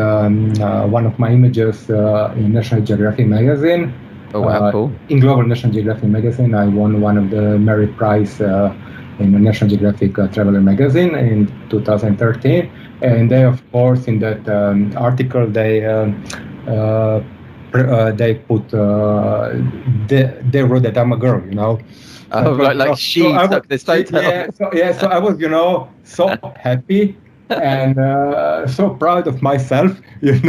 [SPEAKER 2] one of my images in National Geographic magazine.
[SPEAKER 1] Oh wow, cool.
[SPEAKER 2] In Global National Geographic magazine, I won one of the merit prize in the National Geographic Traveler magazine in 2013. And they, of course, in that article, they put they wrote that I'm a girl,
[SPEAKER 1] Oh, right, like she took this photo.
[SPEAKER 2] So I was, so happy and so proud of myself, with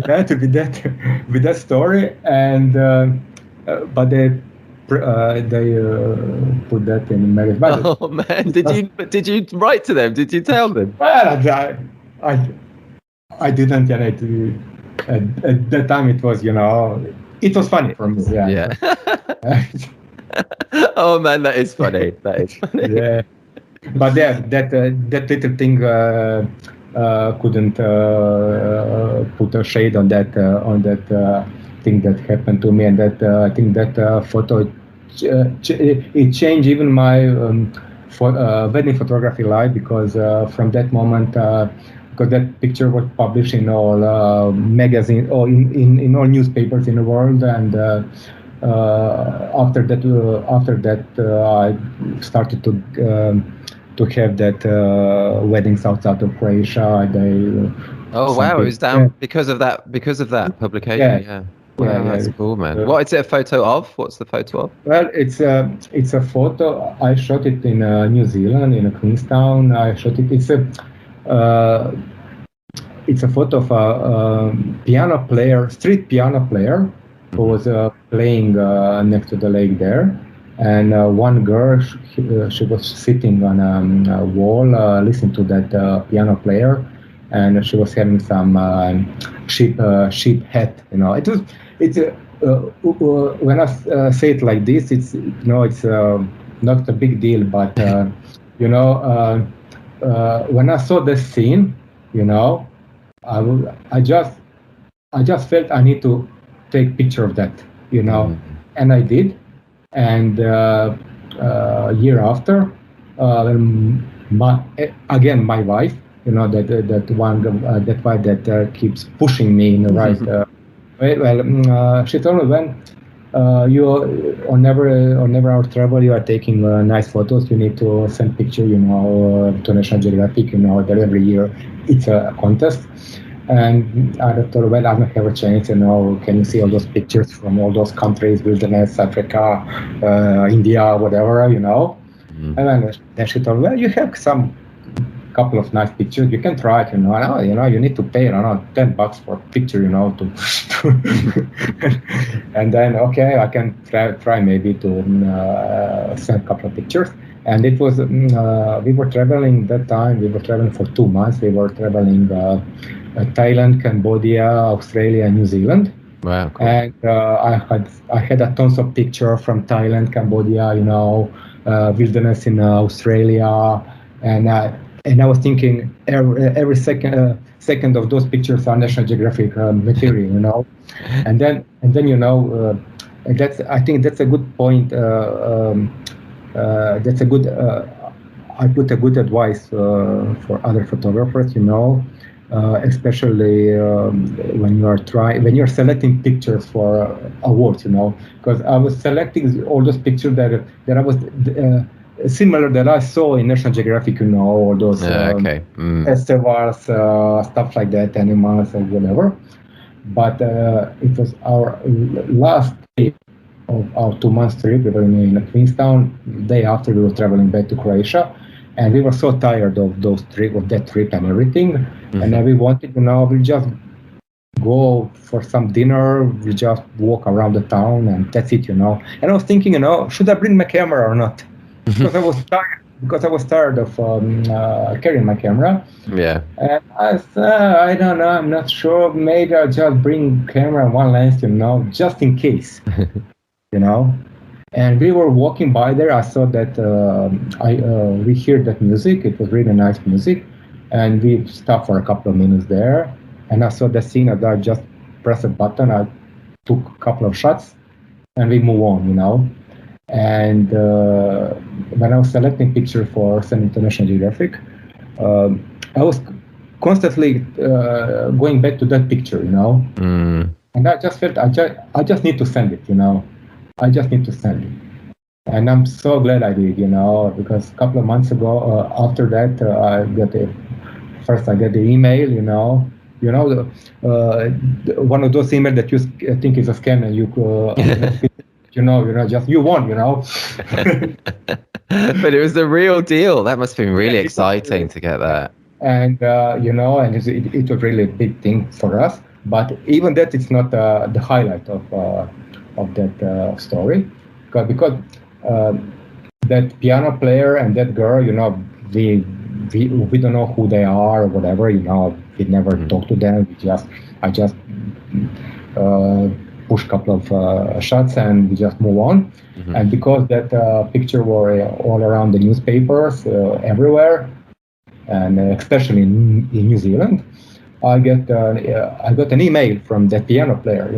[SPEAKER 2] that story. And but they put that in marriage.
[SPEAKER 1] Oh man, did you write to them? Did you tell them?
[SPEAKER 2] Well, I didn't, at that time it was, it was funny for me.
[SPEAKER 1] Yeah. Oh man, that is funny. That is funny.
[SPEAKER 2] Yeah. But that little thing couldn't put a shade on that thing that happened to me, and that I think that photo it changed even my wedding photography life, because from that moment, because that picture was published in all magazines or in all newspapers in the world, and after that I started to have that weddings outside of Croatia.
[SPEAKER 1] Oh wow, it was down because of that publication. Yeah. Wow, that's cool, man. What is it a photo of? What's the photo of?
[SPEAKER 2] Well, it's a photo. I shot it in New Zealand, in Queenstown. I shot it. It's a photo of a street piano player, who was playing next to the lake there. And one girl, she was sitting on a wall, listening to that piano player, and she was having some sheep hat. It's when I say it like this, it's not a big deal, but when I saw the scene, I just felt I need to take picture of that, and I did. And year after, my wife, that wife that keeps pushing me in the right way. Well, she told me, when on every our travel, you are taking nice photos. You need to send picture, to National Geographic. That every year it's a contest. And I thought, well, I don't have a chance, can you see all those pictures from all those countries, wilderness, Africa, India, whatever, And then she told, well, you have some couple of nice pictures, you can try it, you need to pay, $10 for a picture, and then, okay, I can try maybe to send a couple of pictures. And it was, we were traveling that time, we were traveling for 2 months, we were traveling Thailand, Cambodia, Australia, and New Zealand.
[SPEAKER 1] Wow, cool.
[SPEAKER 2] And I had a tons of pictures from Thailand, Cambodia, wilderness in Australia, and I was thinking every second of those pictures are National Geographic material, and then that's, I think that's a good point. That's a good. I put a good advice for other photographers, especially when you're selecting pictures for awards, because I was selecting all those pictures that I was similar that I saw in National Geographic, all those festivals, stuff like that, animals or whatever. But it was our last day of our 2 months trip. We were in Queenstown. The day after, we were traveling back to Croatia. And we were so tired of that trip and everything. And we wanted, we just go for some dinner. We just walk around the town, and that's it, And I was thinking, should I bring my camera or not? Because I was tired. Because I was tired of carrying my camera.
[SPEAKER 1] Yeah.
[SPEAKER 2] And I said, I don't know. I'm not sure. Maybe I'll just bring camera and one lens, just in case, you know. And we were walking by there. I saw that we heard that music. It was really nice music, and we stopped for a couple of minutes there. And I saw the scene. I just pressed a button. I took a couple of shots, and we move on. And when I was selecting picture for sending to National Geographic, I was constantly going back to that picture, And I just felt I just need to send it, I just need to send it. And I'm so glad I did, because a couple of months ago, after that, I got the email, one of those emails that you think is a scam, and you just you won,
[SPEAKER 1] But it was the real deal. That must have been really exciting to get that.
[SPEAKER 2] And and it was really a big thing for us. But even that, it's not the highlight of that story, because that piano player and that girl, we don't know who they are or whatever, we never talked to them. I just push a couple of shots and we just move on. And because that picture were all around the newspapers everywhere, and especially in New Zealand, I got an email from that piano player.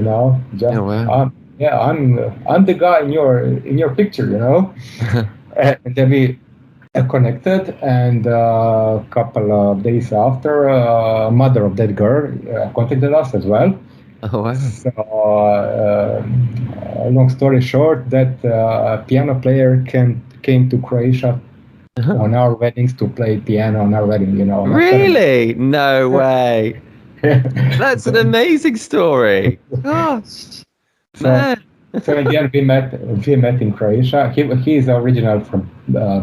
[SPEAKER 2] Just,
[SPEAKER 1] oh, wow.
[SPEAKER 2] I'm the guy in your picture. And then we connected, and a couple of days after, mother of that girl contacted us as well.
[SPEAKER 1] Oh, wow.
[SPEAKER 2] So, long story short, that piano player came to Croatia on our weddings to play piano on our wedding,
[SPEAKER 1] Really? No way. That's an amazing story. Gosh. Man.
[SPEAKER 2] So again, we met in Croatia. He is original from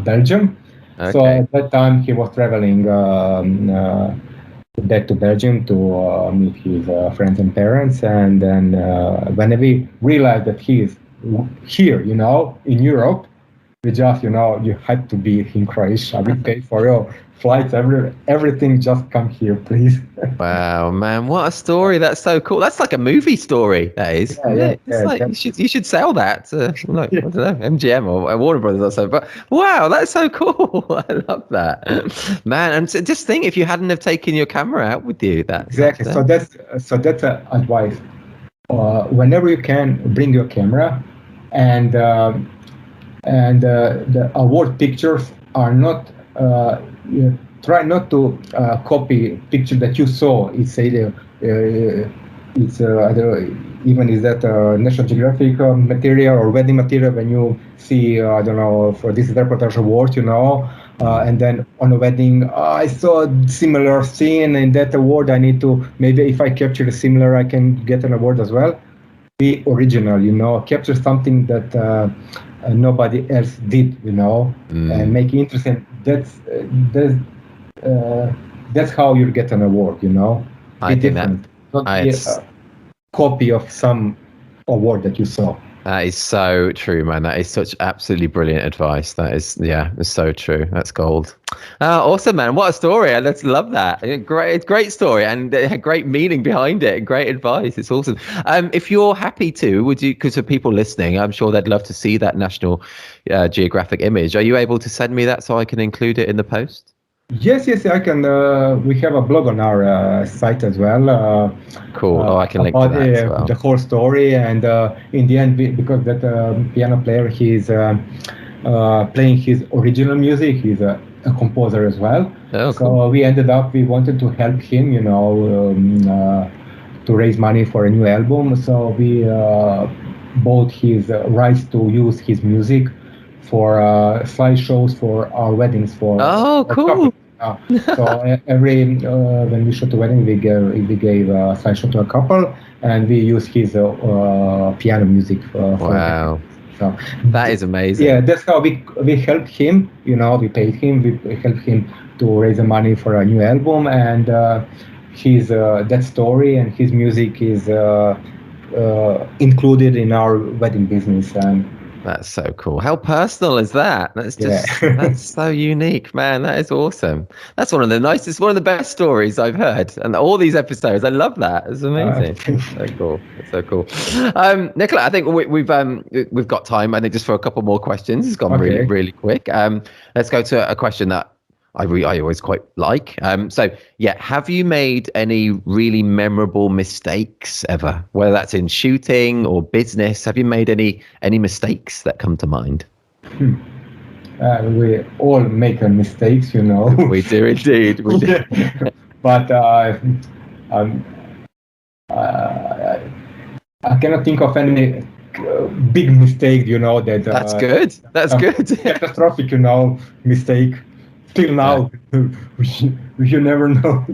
[SPEAKER 2] Belgium. Okay. So at that time he was traveling back to Belgium to meet his friends and parents. And then when we realized that he is here, in Europe, we just, you had to be in Croatia. We pay for your flights, everything. Just come here, please.
[SPEAKER 1] Wow, man, what a story! That's so cool. That's like a movie story. That is. You should sell that to, I don't know, MGM or Warner Brothers or so. But wow, that's so cool. I love that, man. And so just think, if you hadn't have taken your camera out with you,
[SPEAKER 2] exactly. So that's advice. Whenever you can, bring your camera, and the award pictures are not. Try not to copy picture that you saw. It's even is that National Geographic material or wedding material. When you see, I don't know, for this Reportage Awards, and then on a wedding, I saw a similar scene in that award. I need to, maybe if I capture a similar, I can get an award as well. Be original, capture something that nobody else did, and make it interesting. That's how you get an award,
[SPEAKER 1] I think different.
[SPEAKER 2] Not be a copy of some award that you saw.
[SPEAKER 1] That is so true, man. That is such absolutely brilliant advice. That is, it's so true. That's gold. Awesome, man. What a story. I just love that. Great story, and it had great meaning behind it. Great advice. It's awesome. If you're happy to, would you, because for people listening, I'm sure they'd love to see that National Geographic image. Are you able to send me that so I can include it in the post?
[SPEAKER 2] Yes, I can. We have a blog on our site as well.
[SPEAKER 1] Cool. I can link to that as well.
[SPEAKER 2] The whole story, and in the end, because that piano player, he's playing his original music. He's a composer as well.
[SPEAKER 1] Oh,
[SPEAKER 2] so
[SPEAKER 1] cool.
[SPEAKER 2] we wanted to help him, to raise money for a new album. So we bought his rights to use his music for slideshows for our weddings.
[SPEAKER 1] Oh, cool.
[SPEAKER 2] So every when we shot a wedding, we gave a slideshow to a couple, and we use his piano music.
[SPEAKER 1] Wow.
[SPEAKER 2] So
[SPEAKER 1] that is amazing.
[SPEAKER 2] Yeah, that's how we helped him. We paid him. We helped him to raise the money for a new album, and his that story and his music is included in our wedding business. And
[SPEAKER 1] That's so cool. How personal is that? That's
[SPEAKER 2] yeah.
[SPEAKER 1] just that's so unique, man. That is awesome. That's one of the nicest, one of the best stories I've heard. And all these episodes, I love that. It's amazing. So cool. It's so cool. Nikola, I think we've got time. I think just for a couple more questions. It's gone really,
[SPEAKER 2] Okay.
[SPEAKER 1] really quick. Let's go to a question that I always quite like. So yeah, have you made any really memorable mistakes ever? Whether that's in shooting or business, have you made any mistakes that come to mind?
[SPEAKER 2] We all make mistakes, you know.
[SPEAKER 1] We do indeed. We do.
[SPEAKER 2] But um, I cannot think of any big mistake, you know, that
[SPEAKER 1] That's good. That's good.
[SPEAKER 2] catastrophic, you know, mistake. Till now, you never know.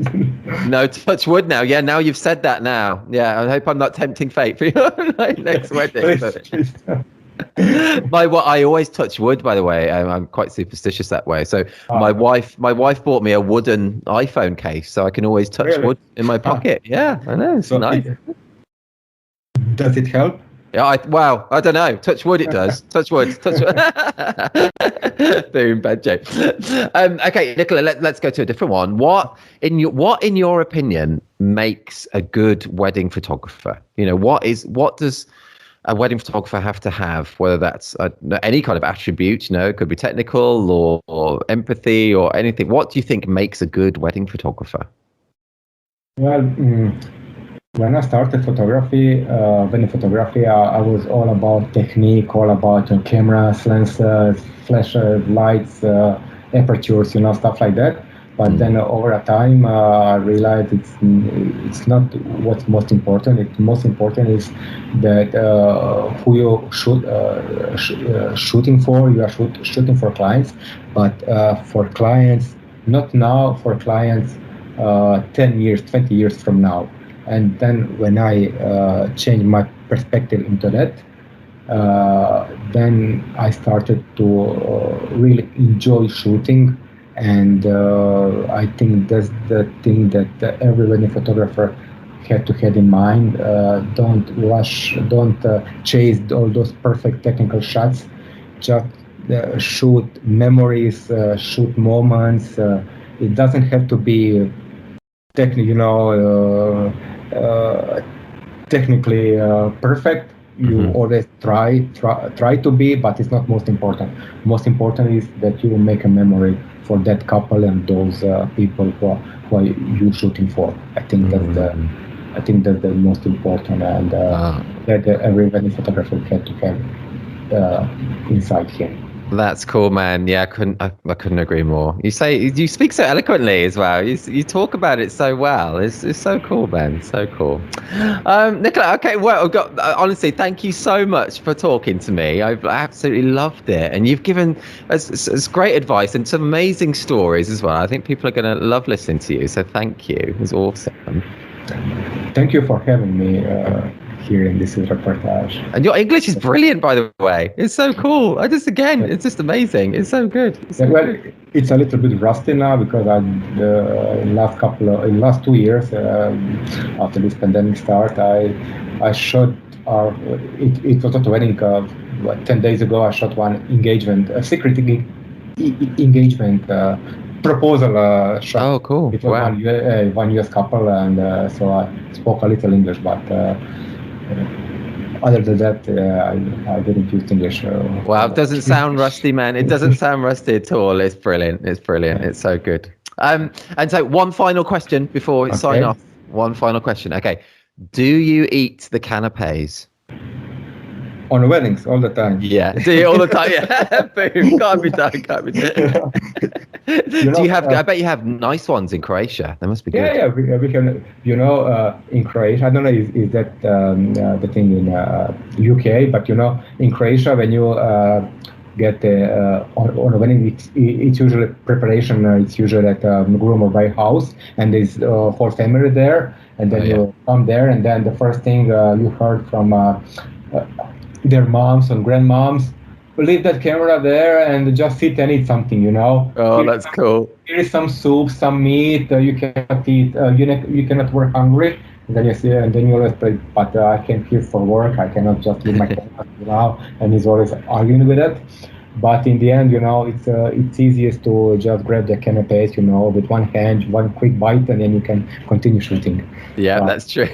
[SPEAKER 1] No, touch wood now. Yeah, now you've said that now. Yeah, I hope I'm not tempting fate for your next wedding.
[SPEAKER 2] Please.
[SPEAKER 1] I always touch wood, by the way. I'm quite superstitious that way. So my wife bought me a wooden iPhone case, so I can always touch
[SPEAKER 2] Really?
[SPEAKER 1] wood in my pocket. Yeah, I know. It's
[SPEAKER 2] So
[SPEAKER 1] nice.
[SPEAKER 2] does it help?
[SPEAKER 1] Yeah, I don't know. Touch wood, it does. Touch wood. Touch wood. Boom, bad joke. Okay, Nikola, let's go to a different one. What in your opinion makes a good wedding photographer? You know, what does a wedding photographer have to have? Whether that's any kind of attribute, you know, it could be technical or empathy or anything. What do you think makes a good wedding photographer?
[SPEAKER 2] Well, when I started photography, wedding photography, I was all about technique, all about cameras, lenses, flashes, lights, apertures, you know, stuff like that. But then over a time, I realized it's not what's most important. It's most important is that who you shooting for. You are shooting for clients, but for clients, not now, for clients 10 years, 20 years from now. And then when I changed my perspective into that, then I started to really enjoy shooting. And I think that's the thing that every wedding photographer had to have in mind. Don't rush, don't chase all those perfect technical shots. Just shoot memories, shoot moments. It doesn't have to be technically perfect. You always try to be, but it's not most important. Most important is that you make a memory for that couple and those people who are you shooting for. I think that's the most important, and that every wedding photographer had to have inside him.
[SPEAKER 1] That's cool, man. Yeah, I couldn't agree more. You speak so eloquently as well. You talk about it so well. It's so cool, man. So cool. Nikola, okay, well, I've got honestly, thank you so much for talking to me. I've absolutely loved it, and you've given us great advice and some amazing stories as well. I think people are going to love listening to you. So thank you. It was awesome.
[SPEAKER 2] Thank you for having me here in this reportage.
[SPEAKER 1] And your English is brilliant, by the way. It's so cool. It's just amazing. It's so good.
[SPEAKER 2] It's a little bit rusty now because in last 2 years after this pandemic start, I shot it was not a wedding. 10 days ago, I shot one engagement, a secret engagement proposal shot.
[SPEAKER 1] Oh, cool!
[SPEAKER 2] It was one US couple, and so I spoke a little English, but. Other than that, I didn't use English.
[SPEAKER 1] Wow, it doesn't sound rusty, man. It doesn't sound rusty at all. It's brilliant. It's brilliant. It's so good. And so one final question before we sign off. One final question. Okay. Do you eat the canapes?
[SPEAKER 2] On weddings all the time.
[SPEAKER 1] Yeah, do you all the time? Yeah, boom. Can't be done. Do you have? I bet you have nice ones in Croatia. They must be good.
[SPEAKER 2] Yeah. We can. In Croatia, I don't know is that the thing in UK, but in Croatia when you get on a wedding, it's usually preparation. It's usually at a groom or bride house, and there's whole family there, and then you come there, and then the first thing you heard from their moms and grandmoms, leave that camera there and just sit and eat something, you know.
[SPEAKER 1] Oh, that's cool.
[SPEAKER 2] Here is some soup, some meat. You cannot eat. You cannot work hungry. And then you see, and then you always play. But I came here for work. I cannot just leave my camera, you know. And he's always arguing with it. But in the end, you know, it's easiest to just grab the canapes, you know, with one hand, one quick bite, and then you can continue shooting.
[SPEAKER 1] Yeah, that's true.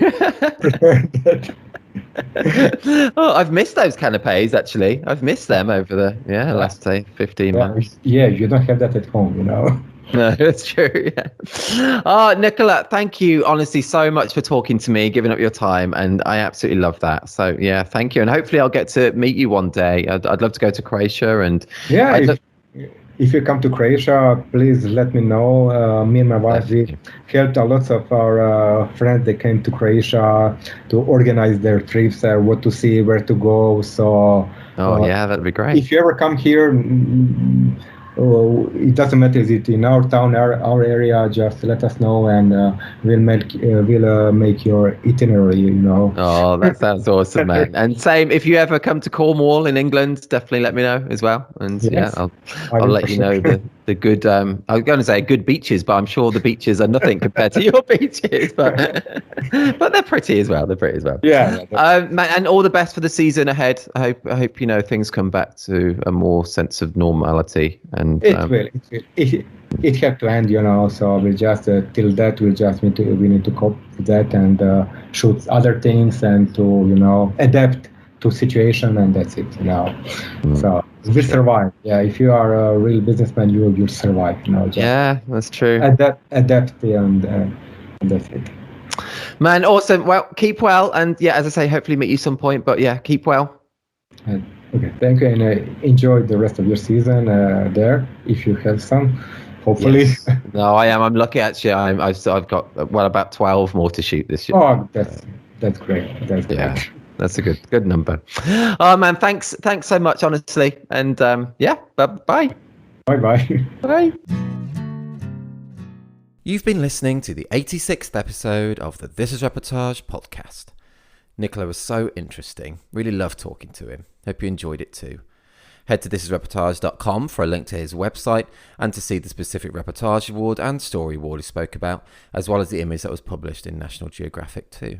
[SPEAKER 1] Oh, I've missed those canapes actually. I've missed them over the last say 15 months.
[SPEAKER 2] Yeah, you don't have that at home, you know.
[SPEAKER 1] No, that's true. Yeah. Oh, Nikola, thank you honestly so much for talking to me, giving up your time, and I absolutely love that. So yeah, thank you, and hopefully I'll get to meet you one day. I'd love to go to Croatia, and
[SPEAKER 2] yeah. If you come to Croatia, please let me know. Me and my wife, we helped a lot of our friends that came to Croatia to organize their trips, what to see, where to go. So,
[SPEAKER 1] yeah, that'd be great.
[SPEAKER 2] If you ever come here, it doesn't matter is it in our town, our area. Just let us know, and we'll make your itinerary. You know.
[SPEAKER 1] Oh, that sounds awesome, man. And same, if you ever come to Cornwall in England, definitely let me know as well. And yes, yeah, I'll let you know the good. I was going to say good beaches, but I'm sure the beaches are nothing compared to your beaches. But they're pretty as well.
[SPEAKER 2] Yeah.
[SPEAKER 1] And all the best for the season ahead. I hope you know things come back to a more sense of normality. And
[SPEAKER 2] it will. It have to end, you know. So we just till that we need to cope with that and shoot other things and to adapt to situation, and that's it, you know. So we survive. Yeah, if you are a real businessman, you'll survive. You know.
[SPEAKER 1] Yeah, that's true.
[SPEAKER 2] Adapt, and that's it.
[SPEAKER 1] Man, awesome. Well, keep well, and yeah, as I say, hopefully meet you some point. But yeah, keep well.
[SPEAKER 2] Okay, thank you, and enjoy the rest of your season there, if you have some, hopefully.
[SPEAKER 1] Yes. No, I am. I'm lucky actually. I've got about 12 more to shoot this year.
[SPEAKER 2] Oh, that's great. That's great.
[SPEAKER 1] Yeah, that's a good number. Oh man, thanks so much, honestly, and yeah, bye.
[SPEAKER 2] Bye.
[SPEAKER 1] You've been listening to the 86th episode of the This Is Reportage podcast. Nikola was so interesting. Really loved talking to him. Hope you enjoyed it too. Head to thisisreportage.com for a link to his website and to see the specific Reportage Award and Story Award he spoke about, as well as the image that was published in National Geographic too.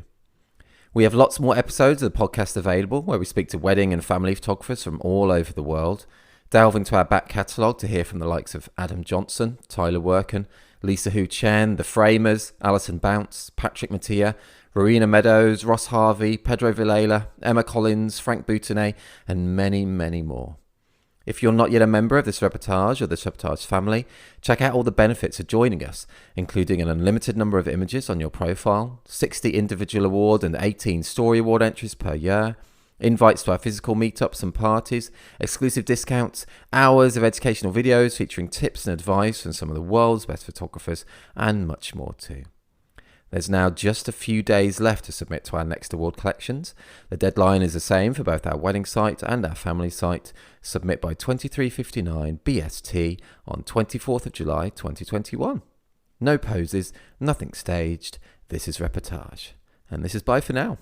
[SPEAKER 1] We have lots more episodes of the podcast available where we speak to wedding and family photographers from all over the world, delve into our back catalogue to hear from the likes of Adam Johnson, Tyler Workin, Lisa Hu Chen, The Framers, Alison Bounce, Patrick Mattia, Rowena Meadows, Ross Harvey, Pedro Villela, Emma Collins, Frank Boutonnet, and many, many more. If you're not yet a member of this Reportage or the Reportage family, check out all the benefits of joining us, including an unlimited number of images on your profile, 60 individual award and 18 story award entries per year, invites to our physical meetups and parties, exclusive discounts, hours of educational videos featuring tips and advice from some of the world's best photographers, and much more too. There's now just a few days left to submit to our next award collections. The deadline is the same for both our wedding site and our family site. Submit by 23:59 BST on 24th of July 2021. No poses, nothing staged. This is Reportage. And this is bye for now.